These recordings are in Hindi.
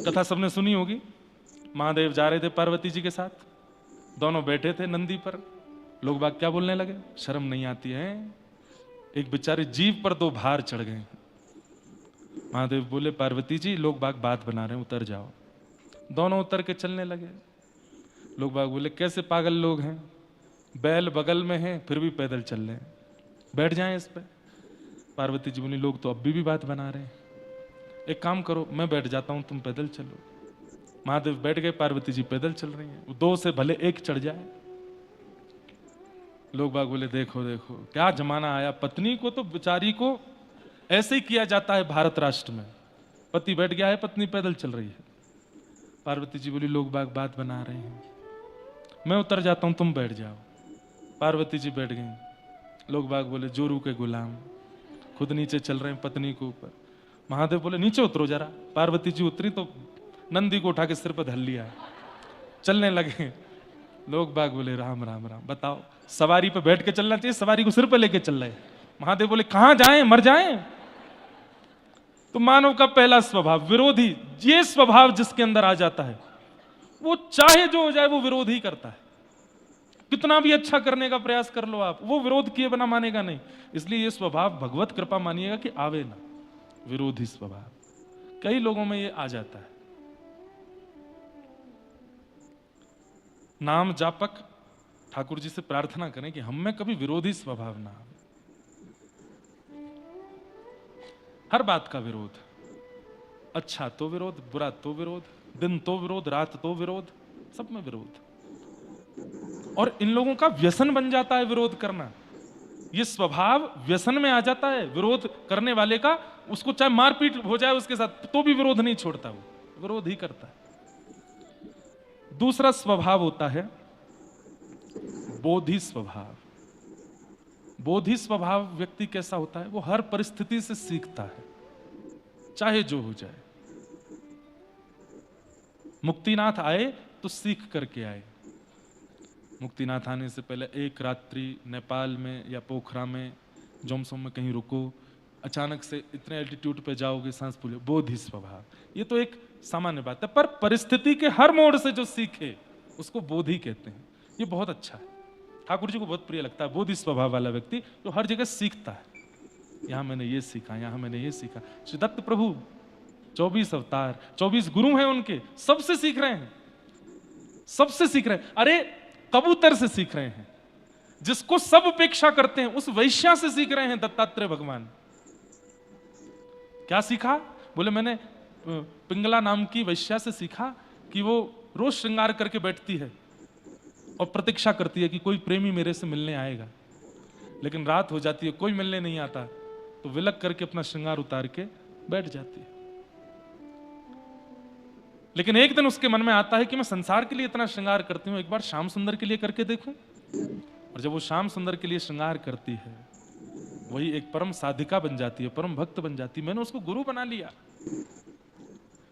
कथा सबने सुनी होगी। महादेव जा रहे थे पार्वती जी के साथ, दोनों बैठे थे नंदी पर। लोग बाग क्या बोलने लगे, शर्म नहीं आती है, एक बेचारे जीव पर दो भार चढ़ गए। महादेव बोले पार्वती जी लोग बाग बात बना रहे हैं, उतर जाओ। दोनों उतर के चलने लगे। लोग बाग बोले कैसे पागल लोग हैं, बैल बगल में हैं फिर भी पैदल चल रहे हैं, बैठ जाएं इस पे। पार्वती जी बोली लोग तो अभी भी बात बना रहे हैं, एक काम करो मैं बैठ जाता हूं तुम पैदल चलो। महादेव बैठ गए, पार्वती जी पैदल चल रही हैं। दो से भले एक चढ़ जाए। लोग बाग बोले देखो देखो क्या जमाना आया, पत्नी को तो बेचारी को ऐसे ही किया जाता है भारत राष्ट्र में। पति बैठ गया है, पत्नी पैदल चल रही है। पार्वती जी बोली लोग बाग बात बना रहे हैं, मैं उतर जाता हूं तुम बैठ जाओ। पार्वती जी बैठ गई। लोग बाग बोले जोरू के गुलाम, खुद नीचे चल रहे हैं पत्नी के ऊपर। महादेव बोले नीचे उतरो जरा। पार्वती जी उतरी तो नंदी को उठा के सिर पर धर लिया, चलने लगे। लोग बाग बोले राम राम राम, बताओ सवारी पे बैठ के चलना चाहिए, सवारी को सिर पे लेके चल रहे। महादेव बोले कहां जाएं, मर जाएं। तो मानव का पहला स्वभाव विरोधी, ये स्वभाव जिसके अंदर आ जाता है वो चाहे जो हो जाए वो विरोध ही करता है। कितना भी अच्छा करने का प्रयास कर लो आप, वो विरोध किए बिना मानेगा नहीं। इसलिए ये स्वभाव भगवत कृपा मानिएगा कि आवे ना, विरोधी स्वभाव कई लोगों में ये आ जाता है। नाम जापक ठाकुर जी से प्रार्थना करें कि हम में कभी विरोधी स्वभाव ना आवे। हर बात का विरोध, अच्छा तो विरोध, बुरा तो विरोध, दिन तो विरोध, रात तो विरोध, सब में विरोध। और इन लोगों का व्यसन बन जाता है विरोध करना। ये स्वभाव व्यसन में आ जाता है विरोध करने वाले का, उसको चाहे मारपीट हो जाए उसके साथ तो भी विरोध नहीं छोड़ता, वो विरोध ही करता है। दूसरा स्वभाव होता है बोधि स्वभाव। बोधि स्वभाव व्यक्ति कैसा होता है, वो हर परिस्थिति से सीखता है, चाहे जो हो जाए। मुक्तिनाथ आए तो सीख करके आए। मुक्तिनाथ आने से पहले एक रात्रि नेपाल में या पोखरा में जोमसोम में कहीं रुको, अचानक से इतने एल्टीट्यूड पे जाओगे सांस फूले, बोधि स्वभाव। ये तो एक सामान्य बात है, पर परिस्थिति के हर मोड़ से जो सीखे उसको बोधि कहते हैं। ये बहुत अच्छा है, ठाकुर जी को बहुत प्रिय लगता है बोधि स्वभाव वाला व्यक्ति जो हर जगह सीखता है। यहां मैंने ये सीखा, यहां मैंने ये सीखा। श्री दत्त प्रभु 24 अवतार, 24 गुरु हैं उनके, सबसे सीख रहे हैं, सबसे सीख रहे हैं। अरे कबूतर से सीख रहे हैं, जिसको सब उपेक्षा करते हैं उस वैश्या से सीख रहे हैं दत्तात्रेय भगवान। क्या सीखा? बोले मैंने पिंगला नाम की वैश्या से सीखा कि वो रोज श्रृंगार करके बैठती है और प्रतीक्षा करती है कि कोई प्रेमी मेरे से मिलने आएगा, लेकिन रात हो जाती है कोई मिलने नहीं आता, तो विलक करके अपना श्रृंगार उतार के बैठ जाती है। लेकिन एक दिन उसके मन में आता है कि मैं संसार के लिए इतना श्रृंगार करती हूं, एक बार श्याम सुंदर के लिए करके देखूं। और जब वो श्याम सुंदर के लिए श्रृंगार करती है, वही एक परम साधिका बन जाती है, परम भक्त बन जाती है। मैंने उसको गुरु बना लिया।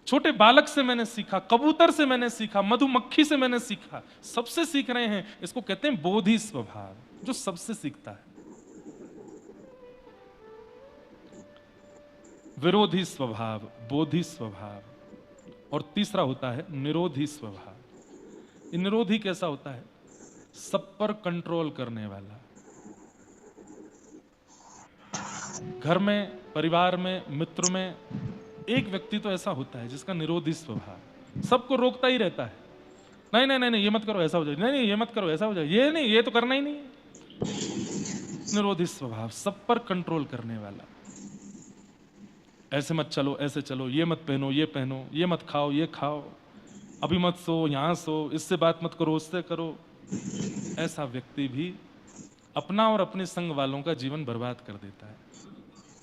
छोटे बालक से मैंने सीखा, कबूतर से मैंने सीखा, मधुमक्खी से मैंने सीखा, सबसे सीख रहे हैं। इसको कहते हैं बोधि स्वभाव, जो सबसे सीखता है। विरोधी स्वभाव, बोधि स्वभाव। और तीसरा होता है निरोधी स्वभाव। ये निरोधी कैसा होता है? सब पर कंट्रोल करने वाला। घर में, परिवार में, मित्र में एक व्यक्ति तो ऐसा होता है जिसका निरोधी स्वभाव, सबको रोकता ही रहता है। नहीं नहीं नहीं नहीं ये मत करो ऐसा हो जाए, नहीं नहीं ये मत करो ऐसा हो जाए, ये नहीं ये तो करना ही नहीं। निरोधी स्वभाव, सब पर कंट्रोल करने वाला। ऐसे मत चलो, ऐसे चलो, ये मत पहनो, ये पहनो, ये मत खाओ, ये खाओ, अभी मत सो, यहां सो, इससे बात मत करो, उससे करो। ऐसा व्यक्ति भी अपना और अपने संग वालों का जीवन बर्बाद कर देता है।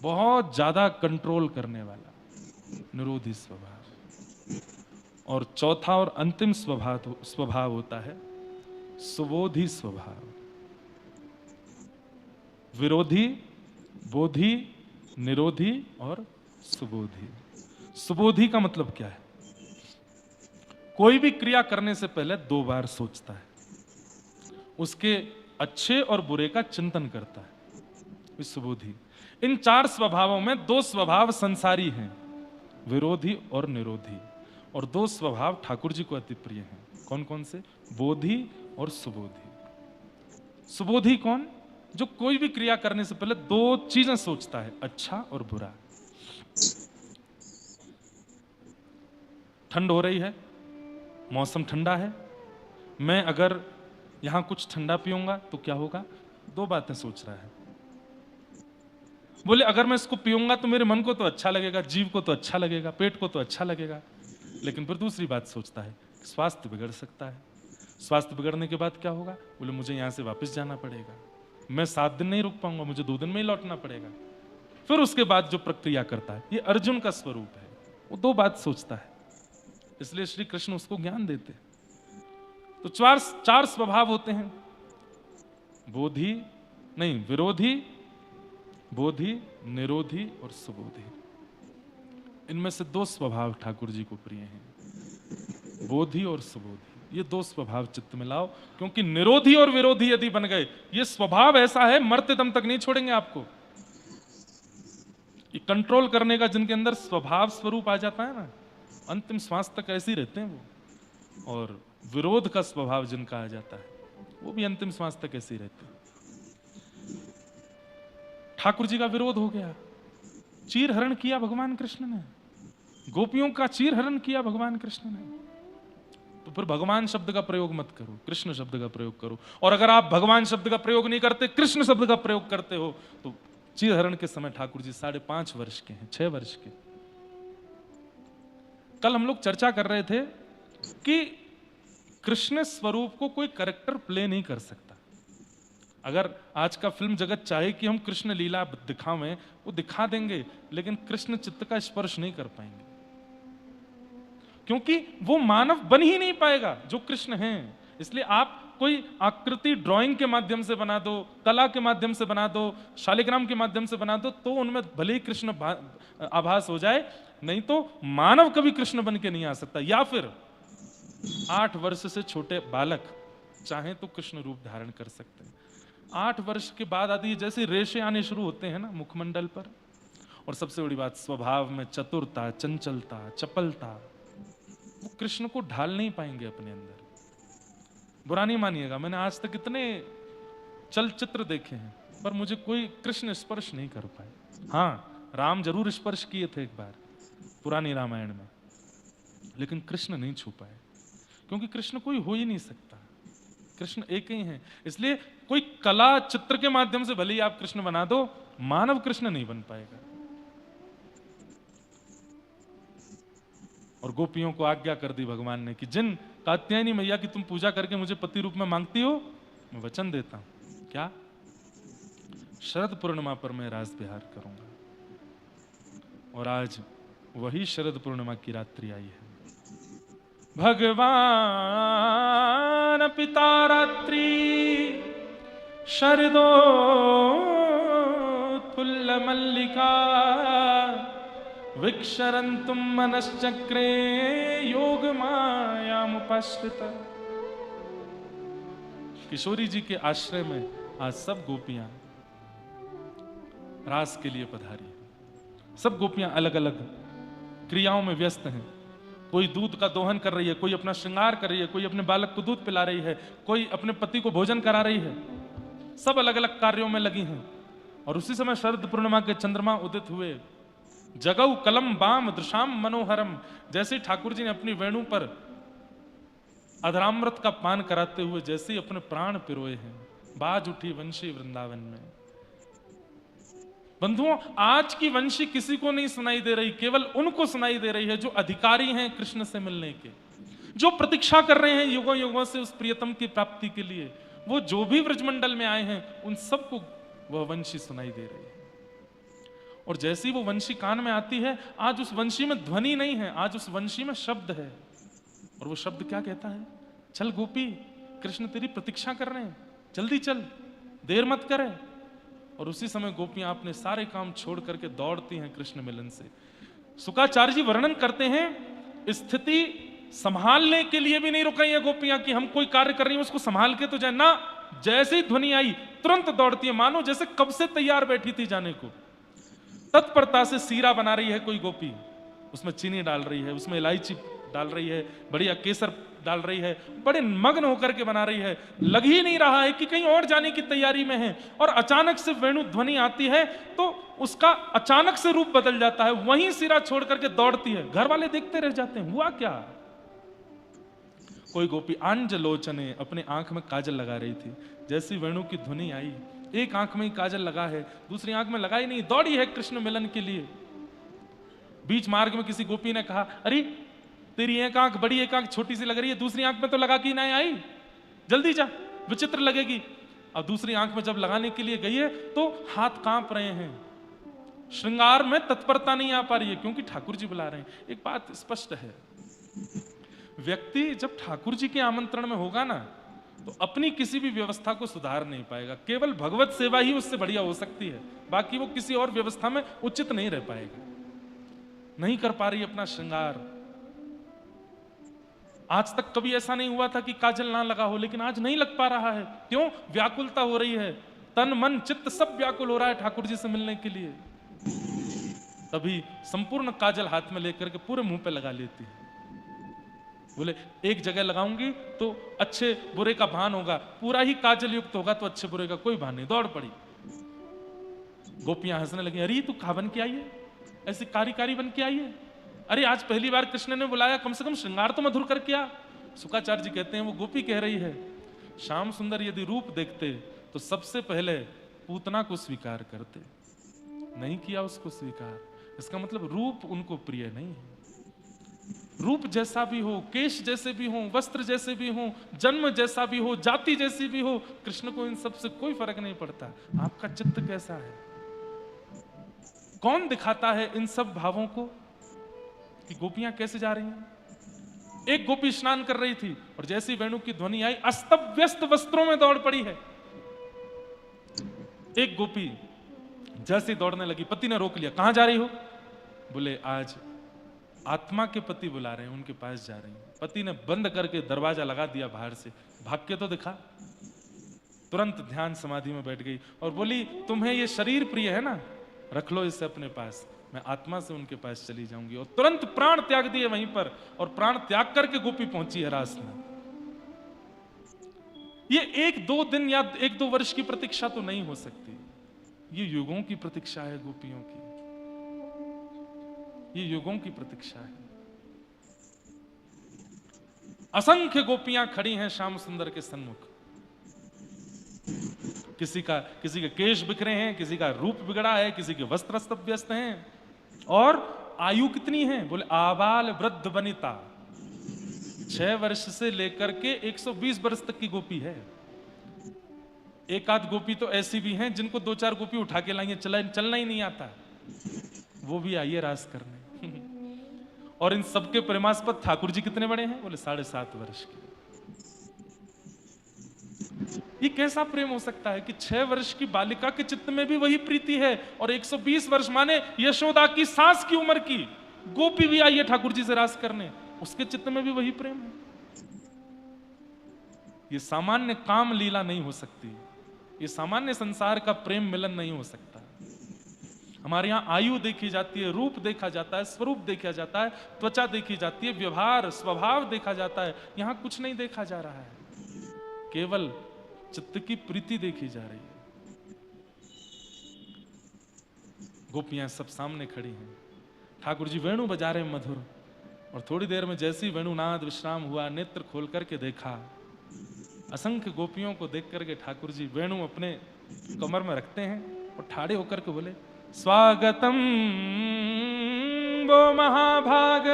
बहुत ज्यादा कंट्रोल करने वाला, निरोधी स्वभाव। और चौथा और अंतिम स्वभाव होता है सुबोधि स्वभाव। विरोधी, बोधि, निरोधी और सुबोधि। सुबोधि का मतलब क्या है? कोई भी क्रिया करने से पहले 2 बार सोचता है, उसके अच्छे और बुरे का चिंतन करता है। सुबोधि। इन 4 स्वभावों में 2 स्वभाव संसारी हैं, विरोधी और निरोधी। और दो स्वभाव ठाकुर जी को अति प्रिय हैं। कौन कौन से? बोधि और सुबोधि। सुबोधि कौन? जो कोई भी क्रिया करने से पहले दो चीजें सोचता है, अच्छा और बुरा। ठंड हो रही है, मौसम ठंडा है, मैं अगर यहां कुछ ठंडा पीऊंगा तो क्या होगा? दो बातें सोच रहा है। बोले अगर मैं इसको पीऊंगा तो मेरे मन को तो अच्छा लगेगा, जीव को तो अच्छा लगेगा, पेट को तो अच्छा लगेगा, लेकिन फिर दूसरी बात सोचता है, स्वास्थ्य बिगड़ सकता है। स्वास्थ्य बिगड़ने के बाद क्या होगा? बोले मुझे यहां से वापस जाना पड़ेगा, मैं 7 दिन नहीं रुक पाऊंगा, मुझे 2 दिन में ही लौटना पड़ेगा। फिर उसके बाद जो प्रक्रिया करता है, ये अर्जुन का स्वरूप है, वो दो बात सोचता है, इसलिए श्री कृष्ण उसको ज्ञान देते। तो चार स्वभाव होते हैं, बोधि नहीं, विरोधी, बोधि, निरोधी और सुबोधि। इनमें से दो स्वभाव ठाकुर जी को प्रिय हैं, बोधि और सुबोधि। ये दो स्वभाव चित्त में लाओ, क्योंकि निरोधी और विरोधी यदि बन गए, ये स्वभाव ऐसा है मरते दम तक नहीं छोड़ेंगे आपको। ये कंट्रोल करने का जिनके अंदर स्वभाव स्वरूप आ जाता है ना, अंतिम श्वास तक ऐसे ही रहते हैं वो। और विरोध का स्वभाव जिनका आ जाता है, वो भी अंतिम श्वास तक ऐसे ही रहते हैं। ठाकुर जी का विरोध हो गया, चीर हरण किया भगवान कृष्ण ने, गोपियों का चीर हरण किया भगवान कृष्ण ने। तो फिर भगवान शब्द का प्रयोग मत करो, कृष्ण शब्द का प्रयोग करो। और अगर आप भगवान शब्द का प्रयोग नहीं करते, कृष्ण शब्द का प्रयोग करते हो, तो चीर हरण के समय ठाकुर जी 5.5 वर्ष के हैं, 6 वर्ष के। कल हम लोग चर्चा कर रहे थे कि कृष्ण स्वरूप को कोई कैरेक्टर प्ले नहीं कर सकता। अगर आज का फिल्म जगत चाहे कि हम कृष्ण लीला दिखावें, वो दिखा देंगे, लेकिन कृष्ण चित्त का स्पर्श नहीं कर पाएंगे, क्योंकि वो मानव बन ही नहीं पाएगा जो कृष्ण हैं। इसलिए आप कोई आकृति ड्राइंग के माध्यम से बना दो, कला के माध्यम से बना दो, शालिग्राम के माध्यम से बना दो, तो उनमें भले ही कृष्ण आभास हो जाए, नहीं तो मानव कभी कृष्ण बन के नहीं आ सकता। या फिर 8 वर्ष से छोटे बालक चाहे तो कृष्ण रूप धारण कर सकते हैं। 8 वर्ष के बाद आदि जैसे रेशे आने शुरू होते हैं ना मुखमंडल पर, और सबसे बड़ी बात स्वभाव में चतुरता, चंचलता, चपलता, वो कृष्ण को ढाल नहीं पाएंगे अपने अंदर। बुरा नहीं मानिएगा, मैंने आज तक इतने चलचित्र देखे हैं, पर मुझे कोई कृष्ण स्पर्श नहीं कर पाए। हाँ, राम जरूर स्पर्श किए थे एक बार पुरानी रामायण में, लेकिन कृष्ण नहीं छू पाए, क्योंकि कृष्ण कोई हो ही नहीं सकता, कृष्ण एक ही है। इसलिए कोई कला चित्र के माध्यम से भले ही आप कृष्ण बना दो, मानव कृष्ण नहीं बन पाएगा। और गोपियों को आज्ञा कर दी भगवान ने कि जिन कात्यायनी मैया की तुम पूजा करके मुझे पति रूप में मांगती हो, मैं वचन देता हूं। क्या? शरद पूर्णिमा पर मैं रास विहार करूंगा। और आज वही शरद पूर्णिमा की रात्रि आई है। भगवान पिता रात्रि शरदो फुल्ल मल्लिका विक्षरन्तुम मनश्चक्रे योग मायामुपस्थित। किशोरी जी के आश्रय में आज सब गोपियां रास के लिए पधारी हैं। सब गोपियां अलग अलग क्रियाओं में व्यस्त हैं। कोई दूध का दोहन कर रही है, कोई अपना श्रृंगार कर रही है, कोई अपने बालक को दूध पिला रही है, कोई अपने पति को भोजन करा रही है। सब अलग अलग कार्यों में लगी हैं। और उसी समय शरद पूर्णिमा के चंद्रमा उदित हुए। जगऊ कलम बाम दृशाम मनोहरम, जैसे ठाकुर जी ने अपनी वेणु पर अधरामृत का पान कराते हुए जैसे ही अपने प्राण पिरोए हैं, बाज उठी वंशी वृंदावन में। बंधुओं, आज की वंशी किसी को नहीं सुनाई दे रही, केवल उनको सुनाई दे रही है जो अधिकारी हैं कृष्ण से मिलने के, जो प्रतीक्षा कर रहे हैं युगों युगों से उस प्रियतम की प्राप्ति के लिए। वो जो भी ब्रजमंडल में आए हैं, उन सबको वह वंशी सुनाई दे रही है। और जैसी वो वंशी कान में आती है, आज उस वंशी में ध्वनि नहीं है, आज उस वंशी में शब्द है। और वो शब्द क्या कहता है? चल गोपी, कृष्ण तेरी प्रतीक्षा कर रहे हैं, जल्दी चल, देर मत करे। और उसी समय गोपियां अपने सारे काम छोड़ करके दौड़ती हैं कृष्ण मिलन से। शुकाचार्य जी वर्णन करते हैं, स्थिति संभालने के लिए भी नहीं रुकी है गोपियां कि हम कोई कार्य कर रही हैं उसको संभाल के तो जाए ना। जैसे ही ध्वनि आई तुरंत दौड़ती है, मानो जैसे कब से तैयार बैठी थी जाने को। तत्परता से सीरा बना रही है कोई गोपी, उसमें चीनी डाल रही है, उसमें इलायची डाल रही है, बढ़िया केसर डाल रही है, बड़े मग्न होकर के बना रही है, लग ही नहीं रहा है कि कहीं और जाने की तैयारी में है। और अचानक से वेणु ध्वनि आती है तो उसका अचानक से रूप बदल जाता है, वहीं सिरा छोड़ करके दौड़ती है। घर वाले देखते रह जाते हैं, हुआ क्या? कोई गोपी आंजलोचने अपने आंख में काजल लगा रही थी। जैसी वेणु की ध्वनि आई, एक आंख में ही काजल लगा है, दूसरी आंख में लगा ही नहीं, दौड़ी है कृष्ण मिलन के लिए। बीच मार्ग में किसी गोपी ने कहा, अरे तेरी एक आंख बड़ी, एक आंख छोटी सी लग रही है, दूसरी आंख में तो लगा के नहीं आई, जल्दी जा, विचित्र लगेगी। अब दूसरी आंख में जब लगाने के लिए गई है तो हाथ कांप रहे हैं, श्रृंगार में तत्परता नहीं आ पा रही है, क्योंकि ठाकुर जी बुला रहे हैं। एक बात स्पष्ट है, व्यक्ति जब ठाकुर जी के आमंत्रण में होगा ना तो अपनी किसी भी व्यवस्था को सुधार नहीं पाएगा। केवल भगवत सेवा ही उससे बढ़िया हो सकती है, बाकी वो किसी और व्यवस्था में उचित नहीं रह पाएगा। नहीं कर पा रही अपना श्रृंगार। आज तक कभी ऐसा नहीं हुआ था कि काजल ना लगा हो, लेकिन आज नहीं लग पा रहा है। क्यों? व्याकुलता हो रही है, तन मन चित्त सब व्याकुल हो रहा है ठाकुर जी से मिलने के लिए। तभी संपूर्ण काजल हाथ में लेकर के पूरे मुंह पे लगा लेती है। बोले एक जगह लगाऊंगी तो अच्छे बुरे का भान होगा, पूरा ही काजल युक्त होगा तो अच्छे बुरे का कोई भान नहीं। दौड़ पड़ी। गोपियां हंसने लगी, अरे तू कहां बन के आई है, ऐसी कारी कारी बन के आई है? अरे आज पहली बार कृष्ण ने बुलाया, कम से कम श्रृंगार तो मधुर करके आ। शुकाचार्य जी कहते हैं, वो गोपी कह रही है, श्याम सुंदर यदि रूप देखते तो सबसे पहले पूतना को स्वीकार करते, नहीं किया उसको स्वीकार। इसका मतलब रूप उनको प्रिय नहीं है। रूप जैसा भी हो, केश जैसे भी हो, वस्त्र जैसे भी हो, जन्म जैसा भी हो, जाति जैसी भी हो, कृष्ण को इन सब से कोई फर्क नहीं पड़ता। आपका चित्त कैसा है? कौन दिखाता है इन सब भावों को कि गोपियां कैसे जा रही हैं? एक गोपी स्नान कर रही थी और जैसी वेणु की ध्वनि आई, अस्त व्यस्त वस्त्रों में दौड़ पड़ी है। एक गोपी जैसे दौड़ने लगी, पति ने रोक लिया, कहां जा रही हो? बोले आज आत्मा के पति बुला रहे हैं, उनके पास जा रही हैं। पति ने बंद करके दरवाजा लगा दिया बाहर से, भाग के तो दिखा। तुरंत ध्यान समाधि में बैठ गई और बोली, तुम्हें ये शरीर प्रिय है ना, रख लो इसे अपने पास, मैं आत्मा से उनके पास चली जाऊंगी। और तुरंत प्राण त्याग दिए वहीं पर, और प्राण त्याग करके गोपी पहुंची है रास में। ये 1-2 दिन या 1-2 वर्ष की प्रतीक्षा तो नहीं हो सकती, ये युगों की प्रतीक्षा है गोपियों की, ये युगों की प्रतीक्षा है। असंख्य गोपियां खड़ी हैं श्याम सुंदर के सन्मुख। किसी के केश बिखरे हैं, किसी का रूप बिगड़ा है, किसी के वस्त्र अस्त व्यस्त हैं। और आयु कितनी है? बोले आबाल वृद्ध वनिता, 6 वर्ष से लेकर के 120 वर्ष तक की गोपी है। एक आध गोपी तो ऐसी भी हैं जिनको 2-4 गोपी उठा के लाएंगे, चलना ही नहीं आता, वो भी आइए रास करने। और इन सबके प्रेमास्पद ठाकुर जी कितने बड़े हैं? बोले 7.5 वर्ष के। ये कैसा प्रेम हो सकता है कि 6 वर्ष की बालिका के चित्त में भी वही प्रीति है, और 120 वर्ष माने यशोदा की सास की उम्र की गोपी भी आई है ठाकुर जी से रास करने, उसके चित्त में भी वही प्रेम है। ये सामान्य काम लीला नहीं हो सकती, ये सामान्य संसार का प्रेम मिलन नहीं हो सकता। हमारे यहां आयु देखी जाती है, रूप देखा जाता है, स्वरूप देखा जाता है, त्वचा देखी जाती है, व्यवहार स्वभाव देखा जाता है। यहां कुछ नहीं देखा जा रहा है, केवल चित्त की प्रीति देखी जा रही है। गोपियां सब सामने खड़ी हैं, ठाकुर जी वेणु बजा रहे हैं मधुर, और थोड़ी देर में जैसी वेणुनाद विश्राम हुआ, नेत्र खोल करके देखा, असंख्य गोपियों को देख करके ठाकुर जी वेणु अपने कमर में रखते हैं और ठाड़े होकर के बोले, स्वागतम वो महाभाग।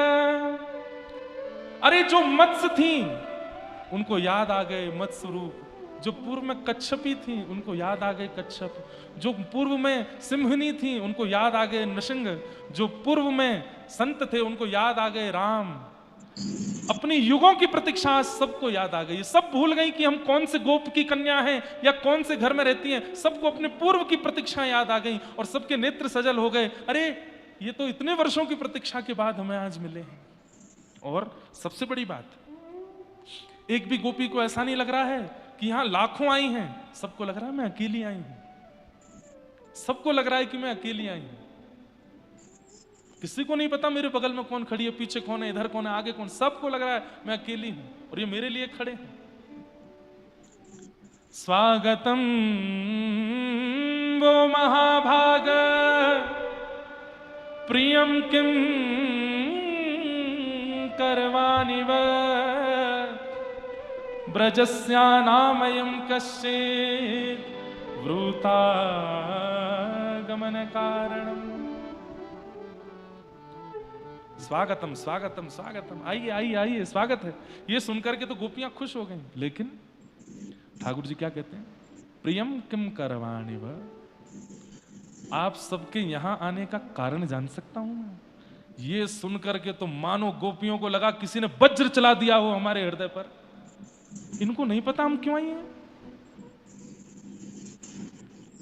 अरे जो मत्स्य थी उनको याद आ गए मत्स्य रूप, जो पूर्व में कच्छपी थी उनको याद आ गए कच्छप, जो पूर्व में सिंहनी थी उनको याद आ गए नृसिंह, जो पूर्व में संत थे उनको याद आ गए राम। अपनी युगों की प्रतीक्षा सबको याद आ गई। सब भूल गई कि हम कौन से गोप की कन्या हैं या कौन से घर में रहती हैं। सबको अपने पूर्व की प्रतीक्षा याद आ गई और सबके नेत्र सजल हो गए। अरे ये तो इतने वर्षों की प्रतीक्षा के बाद हमें आज मिले हैं। और सबसे बड़ी बात, एक भी गोपी को ऐसा नहीं लग रहा है कि यहां लाखों आई हैं, सबको लग रहा है मैं अकेली आई हूं, सबको लग रहा है कि मैं अकेली आई हूं। किसी को नहीं पता मेरे बगल में कौन खड़ी है, पीछे कौन है, इधर कौन है, आगे कौन, सबको लग रहा है मैं अकेली हूं और ये मेरे लिए खड़े हैं। स्वागतम वो महाभाग प्रियम किम करवाणि व ब्रजस्यानामयं कश्चित् वृतागमन कारणम्। स्वागतम स्वागतम स्वागतम, आइए आइए आइए, स्वागत है। ये सुनकर के तो गोपियां खुश हो गई, लेकिन ठाकुर जी क्या कहते हैं, प्रियम किम करवाणि व, आप सबके यहां आने का कारण जान सकता हूं मैं। ये सुनकर के तो मानो गोपियों को लगा किसी ने वज्र चला दिया हो हमारे हृदय पर। इनको नहीं पता हम क्यों आई हैं।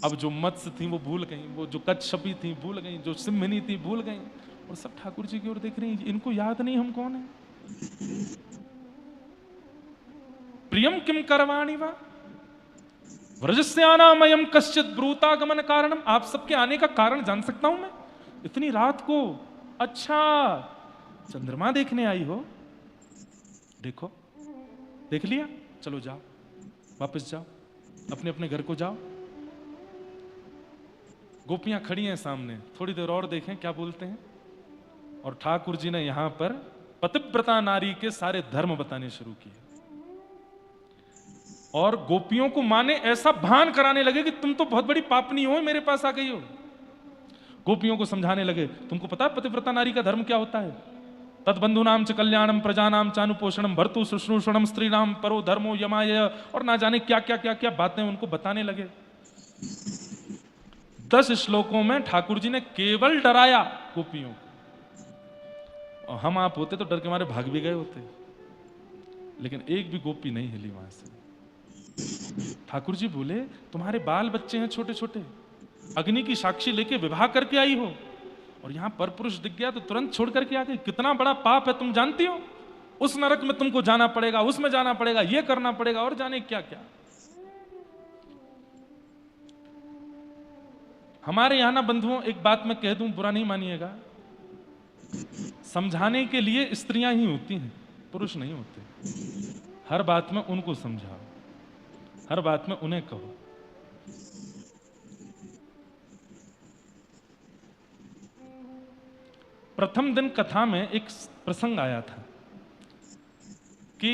अब जो मत्स्य थी वो भूल गई, वो जो कच्छपी थी भूल गई, जो सिंहिनी थी भूल गई, और सब ठाकुर जी की ओर देख रही हैं। इनको याद नहीं हम कौन है। प्रियम किम करवाणि वा व्रजस्यानामयं कश्चित् ब्रूतागमन कारणम, आप सबके आने का कारण जान सकता हूं मैं इतनी रात को। अच्छा, चंद्रमा देखने आई हो, देखो देख लिया, चलो जाओ, वापस जाओ, अपने अपने घर को जाओ। गोपियां खड़ी हैं सामने, थोड़ी देर और देखें क्या बोलते हैं। और ठाकुर जी ने यहां पर पतिव्रता नारी के सारे धर्म बताने शुरू किए और गोपियों को माने ऐसा भान कराने लगे कि तुम तो बहुत बड़ी पापनी हो, मेरे पास आ गई हो। गोपियों को समझाने लगे, तुमको पता है पतिव्रता नारी का धर्म क्या होता है। तद्बंधुनाम च कल्याणम प्रजानाम चानुपोषणम भर्तु शुश्रूषणम स्त्रीणाम परो धर्मो यमाय, और ना जाने क्या क्या क्या क्या बातें उनको बताने लगे। 10 श्लोकों में ठाकुर जी ने केवल डराया गोपियों को, और हम आप होते तो डर के मारे भाग भी गए होते, लेकिन एक भी गोपी नहीं हिली वहां से। ठाकुर जी बोले, तुम्हारे बाल बच्चे हैं छोटे छोटे, अग्नि की साक्षी लेके विवाह करके आई हो, और यहां पर पुरुष दिख गया तो तुरंत छोड़ करके आ गई। कितना बड़ा पाप है तुम जानती हो। उस नरक में तुमको जाना पड़ेगा, उसमें जाना पड़ेगा, ये करना पड़ेगा, और जाने क्या क्या। हमारे यहां ना बंधुओं, एक बात मैं कह दूं, बुरा नहीं मानिएगा, समझाने के लिए स्त्रियां ही होती हैं, पुरुष नहीं होते। हर बात में उनको समझाओ, हर बात में उन्हें कहो। प्रथम दिन कथा में एक प्रसंग आया था कि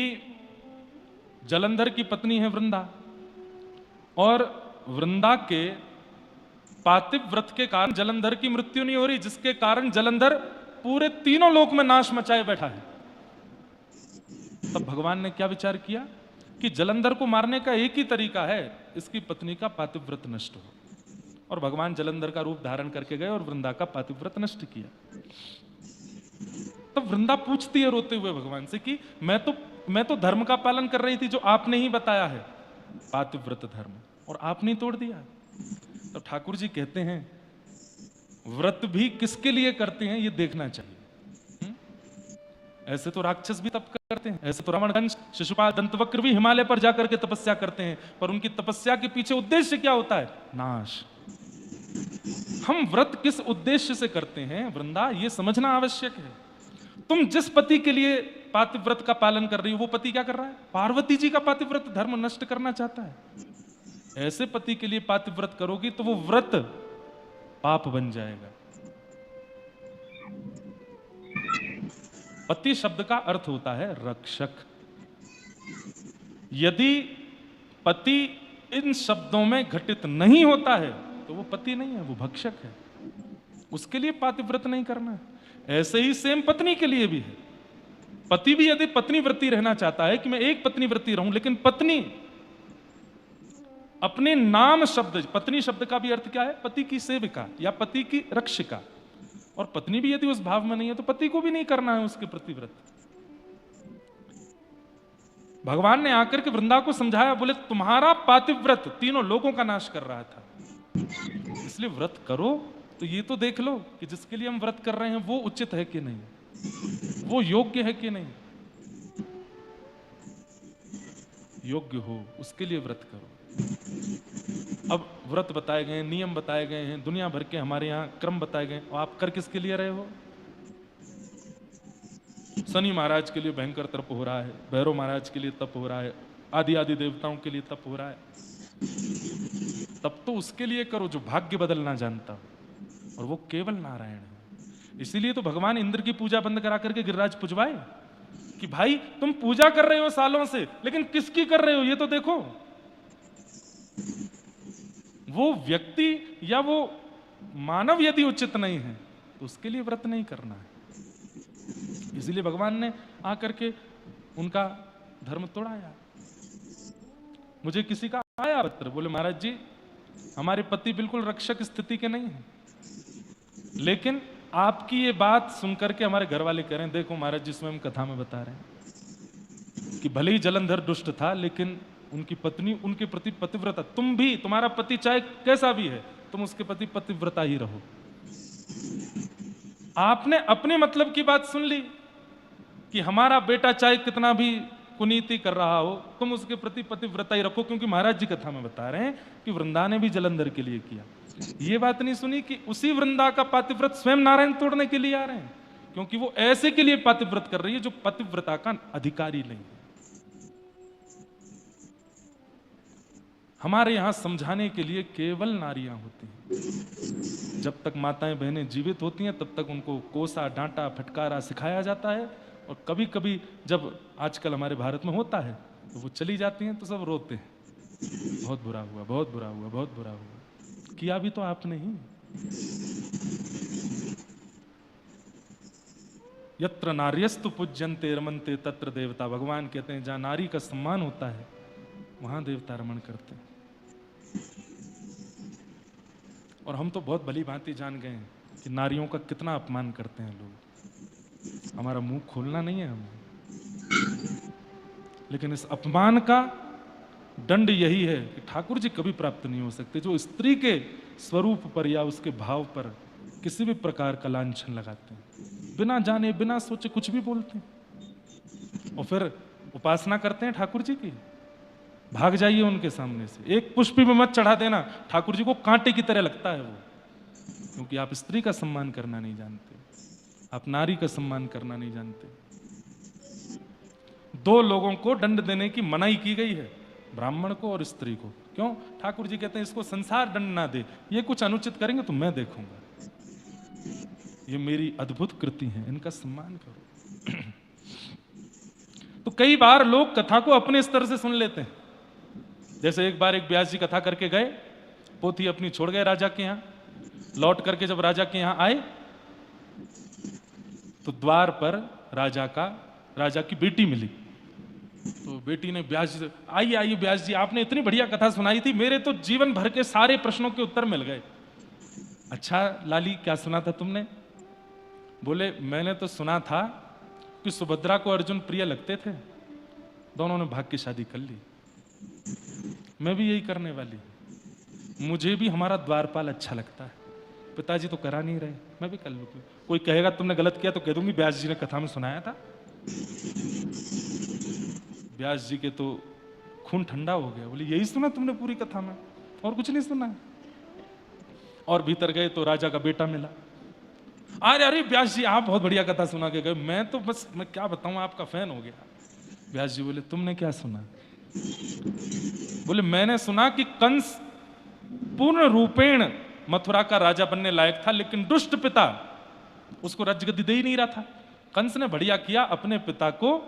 जलंधर की पत्नी है वृंदा, और वृंदा के पातिव्रत के कारण जलंधर की मृत्यु नहीं हो रही, जिसके कारण जलंधर पूरे तीनों लोक में नाश मचाए बैठा है। तब भगवान ने क्या विचार किया कि जलंधर को मारने का एक ही तरीका है, इसकी पत्नी का पातिव्रत नष्ट हो। और भगवान जलंधर का रूप धारण करके गए और वृंदा का पातिव्रत नष्ट किया। तब वृंदा पूछती है रोते हुए भगवान से कि मैं तो धर्म का पालन कर रही थी जो आपने ही बताया है, पातिव्रत धर्म, और आपने ही तोड़ दिया। तो ठाकुर जी कहते हैं, व्रत भी किसके लिए करते हैं ये देखना चाहिए। ऐसे तो राक्षस भी तप करते हैं, ऐसे तो रावणगंज शिशुपाल दंतवक्र भी हिमालय पर जाकर के तपस्या करते हैं, पर उनकी तपस्या के पीछे उद्देश्य क्या होता है, नाश। हम व्रत किस उद्देश्य से करते हैं वृंदा, ये समझना आवश्यक है। तुम जिस पति के लिए पातिव्रत का पालन कर रही हो, वो पति क्या कर रहा है, पार्वती जी का पातिव्रत धर्म नष्ट करना चाहता है। ऐसे पति के लिए पातिव्रत करोगी तो वो व्रत पाप बन जाएगा। पति शब्द का अर्थ होता है रक्षक। यदि पति इन शब्दों में घटित नहीं होता है तो वो पति नहीं है, वो भक्षक है। उसके लिए पातिव्रत नहीं करना है। ऐसे ही सेम पत्नी के लिए भी है। पति भी यदि पत्नी व्रती रहना चाहता है कि मैं एक पत्नी व्रती रहूं, लेकिन पत्नी अपने नाम शब्द, पत्नी शब्द का भी अर्थ क्या है, पति की सेविका या पति की रक्षिका, और पत्नी भी यदि उस भाव में नहीं है तो पति को भी नहीं करना है उसके प्रति व्रत। भगवान ने आकर के वृंदा को समझाया, बोले तुम्हारा पातिव्रत तीनों लोगों का नाश कर रहा था, इसलिए व्रत करो तो ये तो देख लो कि जिसके लिए हम व्रत कर रहे हैं वो उचित है कि नहीं, वो योग्य है कि नहीं। योग्य हो उसके लिए व्रत करो। अब व्रत बताए गए, नियम बताए गए हैं, दुनिया भर के हमारे यहाँ क्रम बताए गए, और आप कर किसके लिए रहे हो, शनि महाराज के लिए भयंकर तप हो रहा है, भैरव महाराज के लिए तप हो रहा है, आदि आदि देवताओं के लिए तप हो रहा है। तब तो उसके लिए करो जो भाग्य बदलना जानता हो, और वो केवल नारायण है। इसीलिए तो भगवान इंद्र की पूजा बंद करा करके गिरिराज पुजवाए कि भाई तुम पूजा कर रहे हो सालों से, लेकिन किसकी कर रहे हो ये तो देखो। वो व्यक्ति या वो मानव यदि उचित नहीं है तो उसके लिए व्रत नहीं करना है। इसीलिए भगवान ने आकर के उनका धर्म तोड़ाया। मुझे किसी का आया पत्र, बोले महाराज जी हमारे पति बिल्कुल रक्षक स्थिति के नहीं है, लेकिन आपकी ये बात सुनकर के हमारे घर वाले कह रहे हैं, देखो महाराज जी स्वयं कथा में बता रहे हैं कि भले ही जलंधर दुष्ट था लेकिन उनकी पत्नी उनके प्रति पतिव्रता। तुम भी, तुम्हारा पति चाहे कैसा भी है, तुम उसके प्रति पतिव्रता ही रहो। आपने अपने मतलब की बात सुन ली कि हमारा बेटा चाहे कितना भी कुनीति कर रहा हो, तुम उसके प्रति पतिव्रता ही रखो, क्योंकि महाराज जी कथा में बता रहे हैं कि वृंदा ने भी जलंधर के लिए किया। ये बात नहीं सुनी कि उसी वृंदा का पतिव्रत स्वयं नारायण तोड़ने के लिए आ रहे हैं, क्योंकि वो ऐसे के लिए पतिव्रत कर रही है जो पतिव्रता का अधिकारी नहीं है। हमारे यहां समझाने के लिए केवल नारियां होती हैं। जब तक माताएं बहनें जीवित होती हैं तब तक उनको कोसा डांटा फटकारा सिखाया जाता है, और कभी कभी जब आजकल हमारे भारत में होता है तो वो चली जाती हैं तो सब रोते हैं, बहुत बुरा हुआ, बहुत बुरा हुआ, बहुत बुरा हुआ। किया भी तो आपने ही। यत्र नार्यस्तु पूज्यन्ते रमन्ते तत्र देवता। भगवान कहते हैं जहां नारी का सम्मान होता है वहां देवता रमण करते हैं। और हम तो बहुत भली भांति जान गए हैं कि नारियों का कितना अपमान करते हैं लोग। हमारा मुंह खोलना नहीं है हमें, लेकिन इस अपमान का दंड यही है कि ठाकुर जी कभी प्राप्त नहीं हो सकते जो स्त्री के स्वरूप पर या उसके भाव पर किसी भी प्रकार का लांछन लगाते हैं, बिना जाने बिना सोचे कुछ भी बोलते हैं, और फिर उपासना करते हैं ठाकुर जी की। भाग जाइए उनके सामने से, एक पुष्प भी मत चढ़ा देना, ठाकुर जी को कांटे की तरह लगता है वो, क्योंकि आप स्त्री का सम्मान करना नहीं जानते, आप नारी का सम्मान करना नहीं जानते। दो लोगों को दंड देने की मनाही की गई है, ब्राह्मण को और स्त्री को। क्यों? ठाकुर जी कहते हैं इसको संसार दंड ना दे, ये कुछ अनुचित करेंगे तो मैं देखूंगा, ये मेरी अद्भुत कृति है, इनका सम्मान करो। तो कई बार लोग कथा को अपने स्तर से सुन लेते हैं। जैसे एक बार एक व्यास जी कथा करके गए, पोथी अपनी छोड़ गए राजा के यहां, लौट करके जब राजा के यहां आए तो द्वार पर राजा की बेटी मिली। तो बेटी ने व्यास जी से, आइए आइए व्यास जी, आपने इतनी बढ़िया कथा सुनाई थी, मेरे तो जीवन भर के सारे प्रश्नों के उत्तर मिल गए। अच्छा लाली, क्या सुना था तुमने? बोले मैंने तो सुना था कि सुभद्रा को अर्जुन प्रिय लगते थे, दोनों ने भाग की शादी कर ली। मैं भी यही करने वाली, मुझे भी हमारा द्वारपाल अच्छा लगता है, पिताजी तो करा नहीं रहे, मैं भी कर लूंगी। कोई कहेगा तुमने गलत किया तो कह दूंगी व्यास जी ने कथा में सुनाया था। व्यास जी के तो खून ठंडा हो गया, बोले यही सुना तुमने पूरी कथा में, और कुछ नहीं सुना? और भीतर गए तो राजा का बेटा मिला। अरे अरे व्यास जी आप बहुत बढ़िया कथा सुना के गए, मैं तो बस मैं क्या बताऊं आपका फैन हो गया। व्यास जी बोले तुमने क्या सुना? बोले मैंने सुना कि कंस पूर्ण रूपेण मथुरा का राजा बनने लायक था, लेकिन दुष्ट पिता उसको राजगद्दी दे ही नहीं रहा था। कंस ने बढ़िया किया, अपने पिता को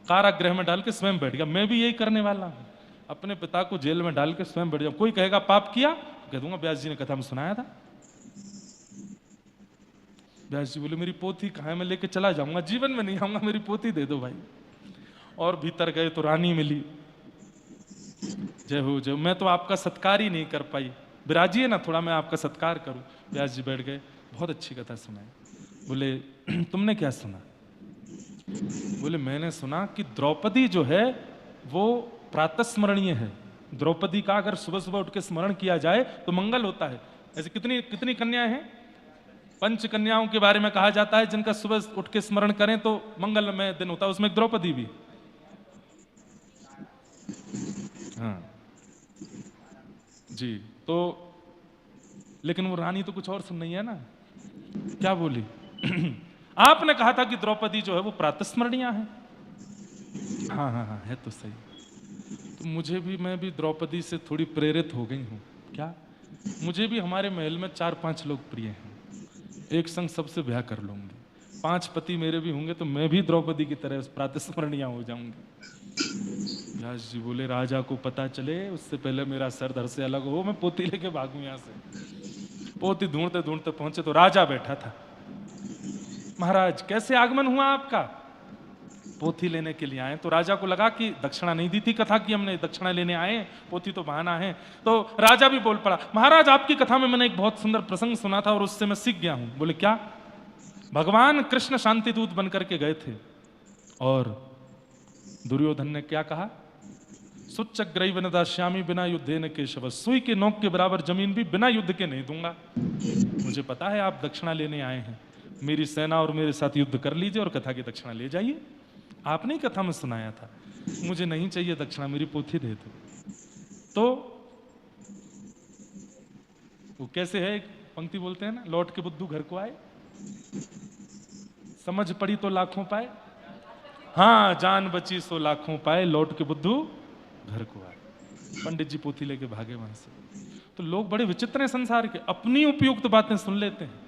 कारागृह में डाल के स्वयं बैठ गया। मैं भी यही करने वाला हूं, अपने पिता को जेल में डाल के स्वयं बैठ जाऊं। कोई कहेगा पाप किया, कह दूंगा व्यास जी ने कथा में सुनाया था। व्यास जी बोले मेरी पोथी कहाँ है, मैं लेके चला जाऊंगा, जीवन में नहीं आऊंगा, मेरी पोथी दे दो भाई। और भीतर गए तो रानी मिली। जय हो जय, मैं तो आपका सत्कार ही नहीं कर पाई, विराजिए ना थोड़ा, मैं आपका सत्कार करूं। व्यास जी बैठ गए, बहुत अच्छी कथा सुनाई। बोले तुमने क्या सुना? बोले मैंने सुना कि द्रौपदी जो है वो प्रातस्मरणीय है, द्रौपदी का अगर सुबह सुबह उठ के स्मरण किया जाए तो मंगल होता है। ऐसे कितनी कितनी कन्याएं हैं? 5 कन्याओं के बारे में कहा जाता है जिनका सुबह उठ के स्मरण करें तो मंगलमय दिन होता है, उसमें एक द्रौपदी भी। हाँ जी, तो लेकिन वो रानी तो कुछ और सुन रही है ना, क्या बोली? आपने कहा था कि द्रौपदी जो है वो प्रातस्मरणीय है। हाँ हाँ हाँ, है तो सही। तो मैं भी द्रौपदी से थोड़ी प्रेरित हो गई हूँ। क्या? मुझे भी हमारे महल में 4-5 लोग प्रिय हैं, एक संग सबसे ब्याह कर लूंगी। 5 पति मेरे भी होंगे तो मैं भी द्रौपदी की तरह प्रातस्मरणीय हो जाऊंगी। व्यास जी बोले राजा को पता चले उससे पहले मेरा सर धड़ से अलग हो, मैं पोती लेके भागूं यहां से। पोती ढूंढते ढूंढते पहुंचे तो राजा बैठा था। महाराज कैसे आगमन हुआ आपका? पोथी लेने के लिए आए। तो राजा को लगा कि दक्षिणा नहीं दी थी कथा की हमने, दक्षिणा लेने आए, पोथी तो बहाना है। तो राजा भी बोल पड़ा, महाराज आपकी कथा में मैंने एक बहुत सुंदर प्रसंग सुना था और उससे मैं सीख गया हूं। बोले क्या? भगवान कृष्ण शांति दूत बनकर के गए थे और दुर्योधन ने क्या कहा? सुच्चग्रैव न दास्यामि बिना युद्धे न केशव, सुई के नोक के बराबर जमीन भी बिना युद्ध के नहीं दूंगा। मुझे पता है आप दक्षिणा लेने आए हैं, मेरी सेना और मेरे साथ युद्ध कर लीजिए और कथा की दक्षिणा ले जाइए। आपने ही कथा में सुनाया था, मुझे नहीं चाहिए दक्षिणा, मेरी पोथी दे दो। तो वो कैसे है, एक पंक्ति बोलते हैं ना, लौट के बुद्धू घर को आए, समझ पड़ी तो लाखों पाए। हाँ, जान बची सो लाखों पाए, लौट के बुद्धू घर को आए। पंडित जी पोथी लेके भागे वहां से। तो लोग बड़े विचित्र हैं संसार के, अपनी उपयुक्त बातें सुन लेते हैं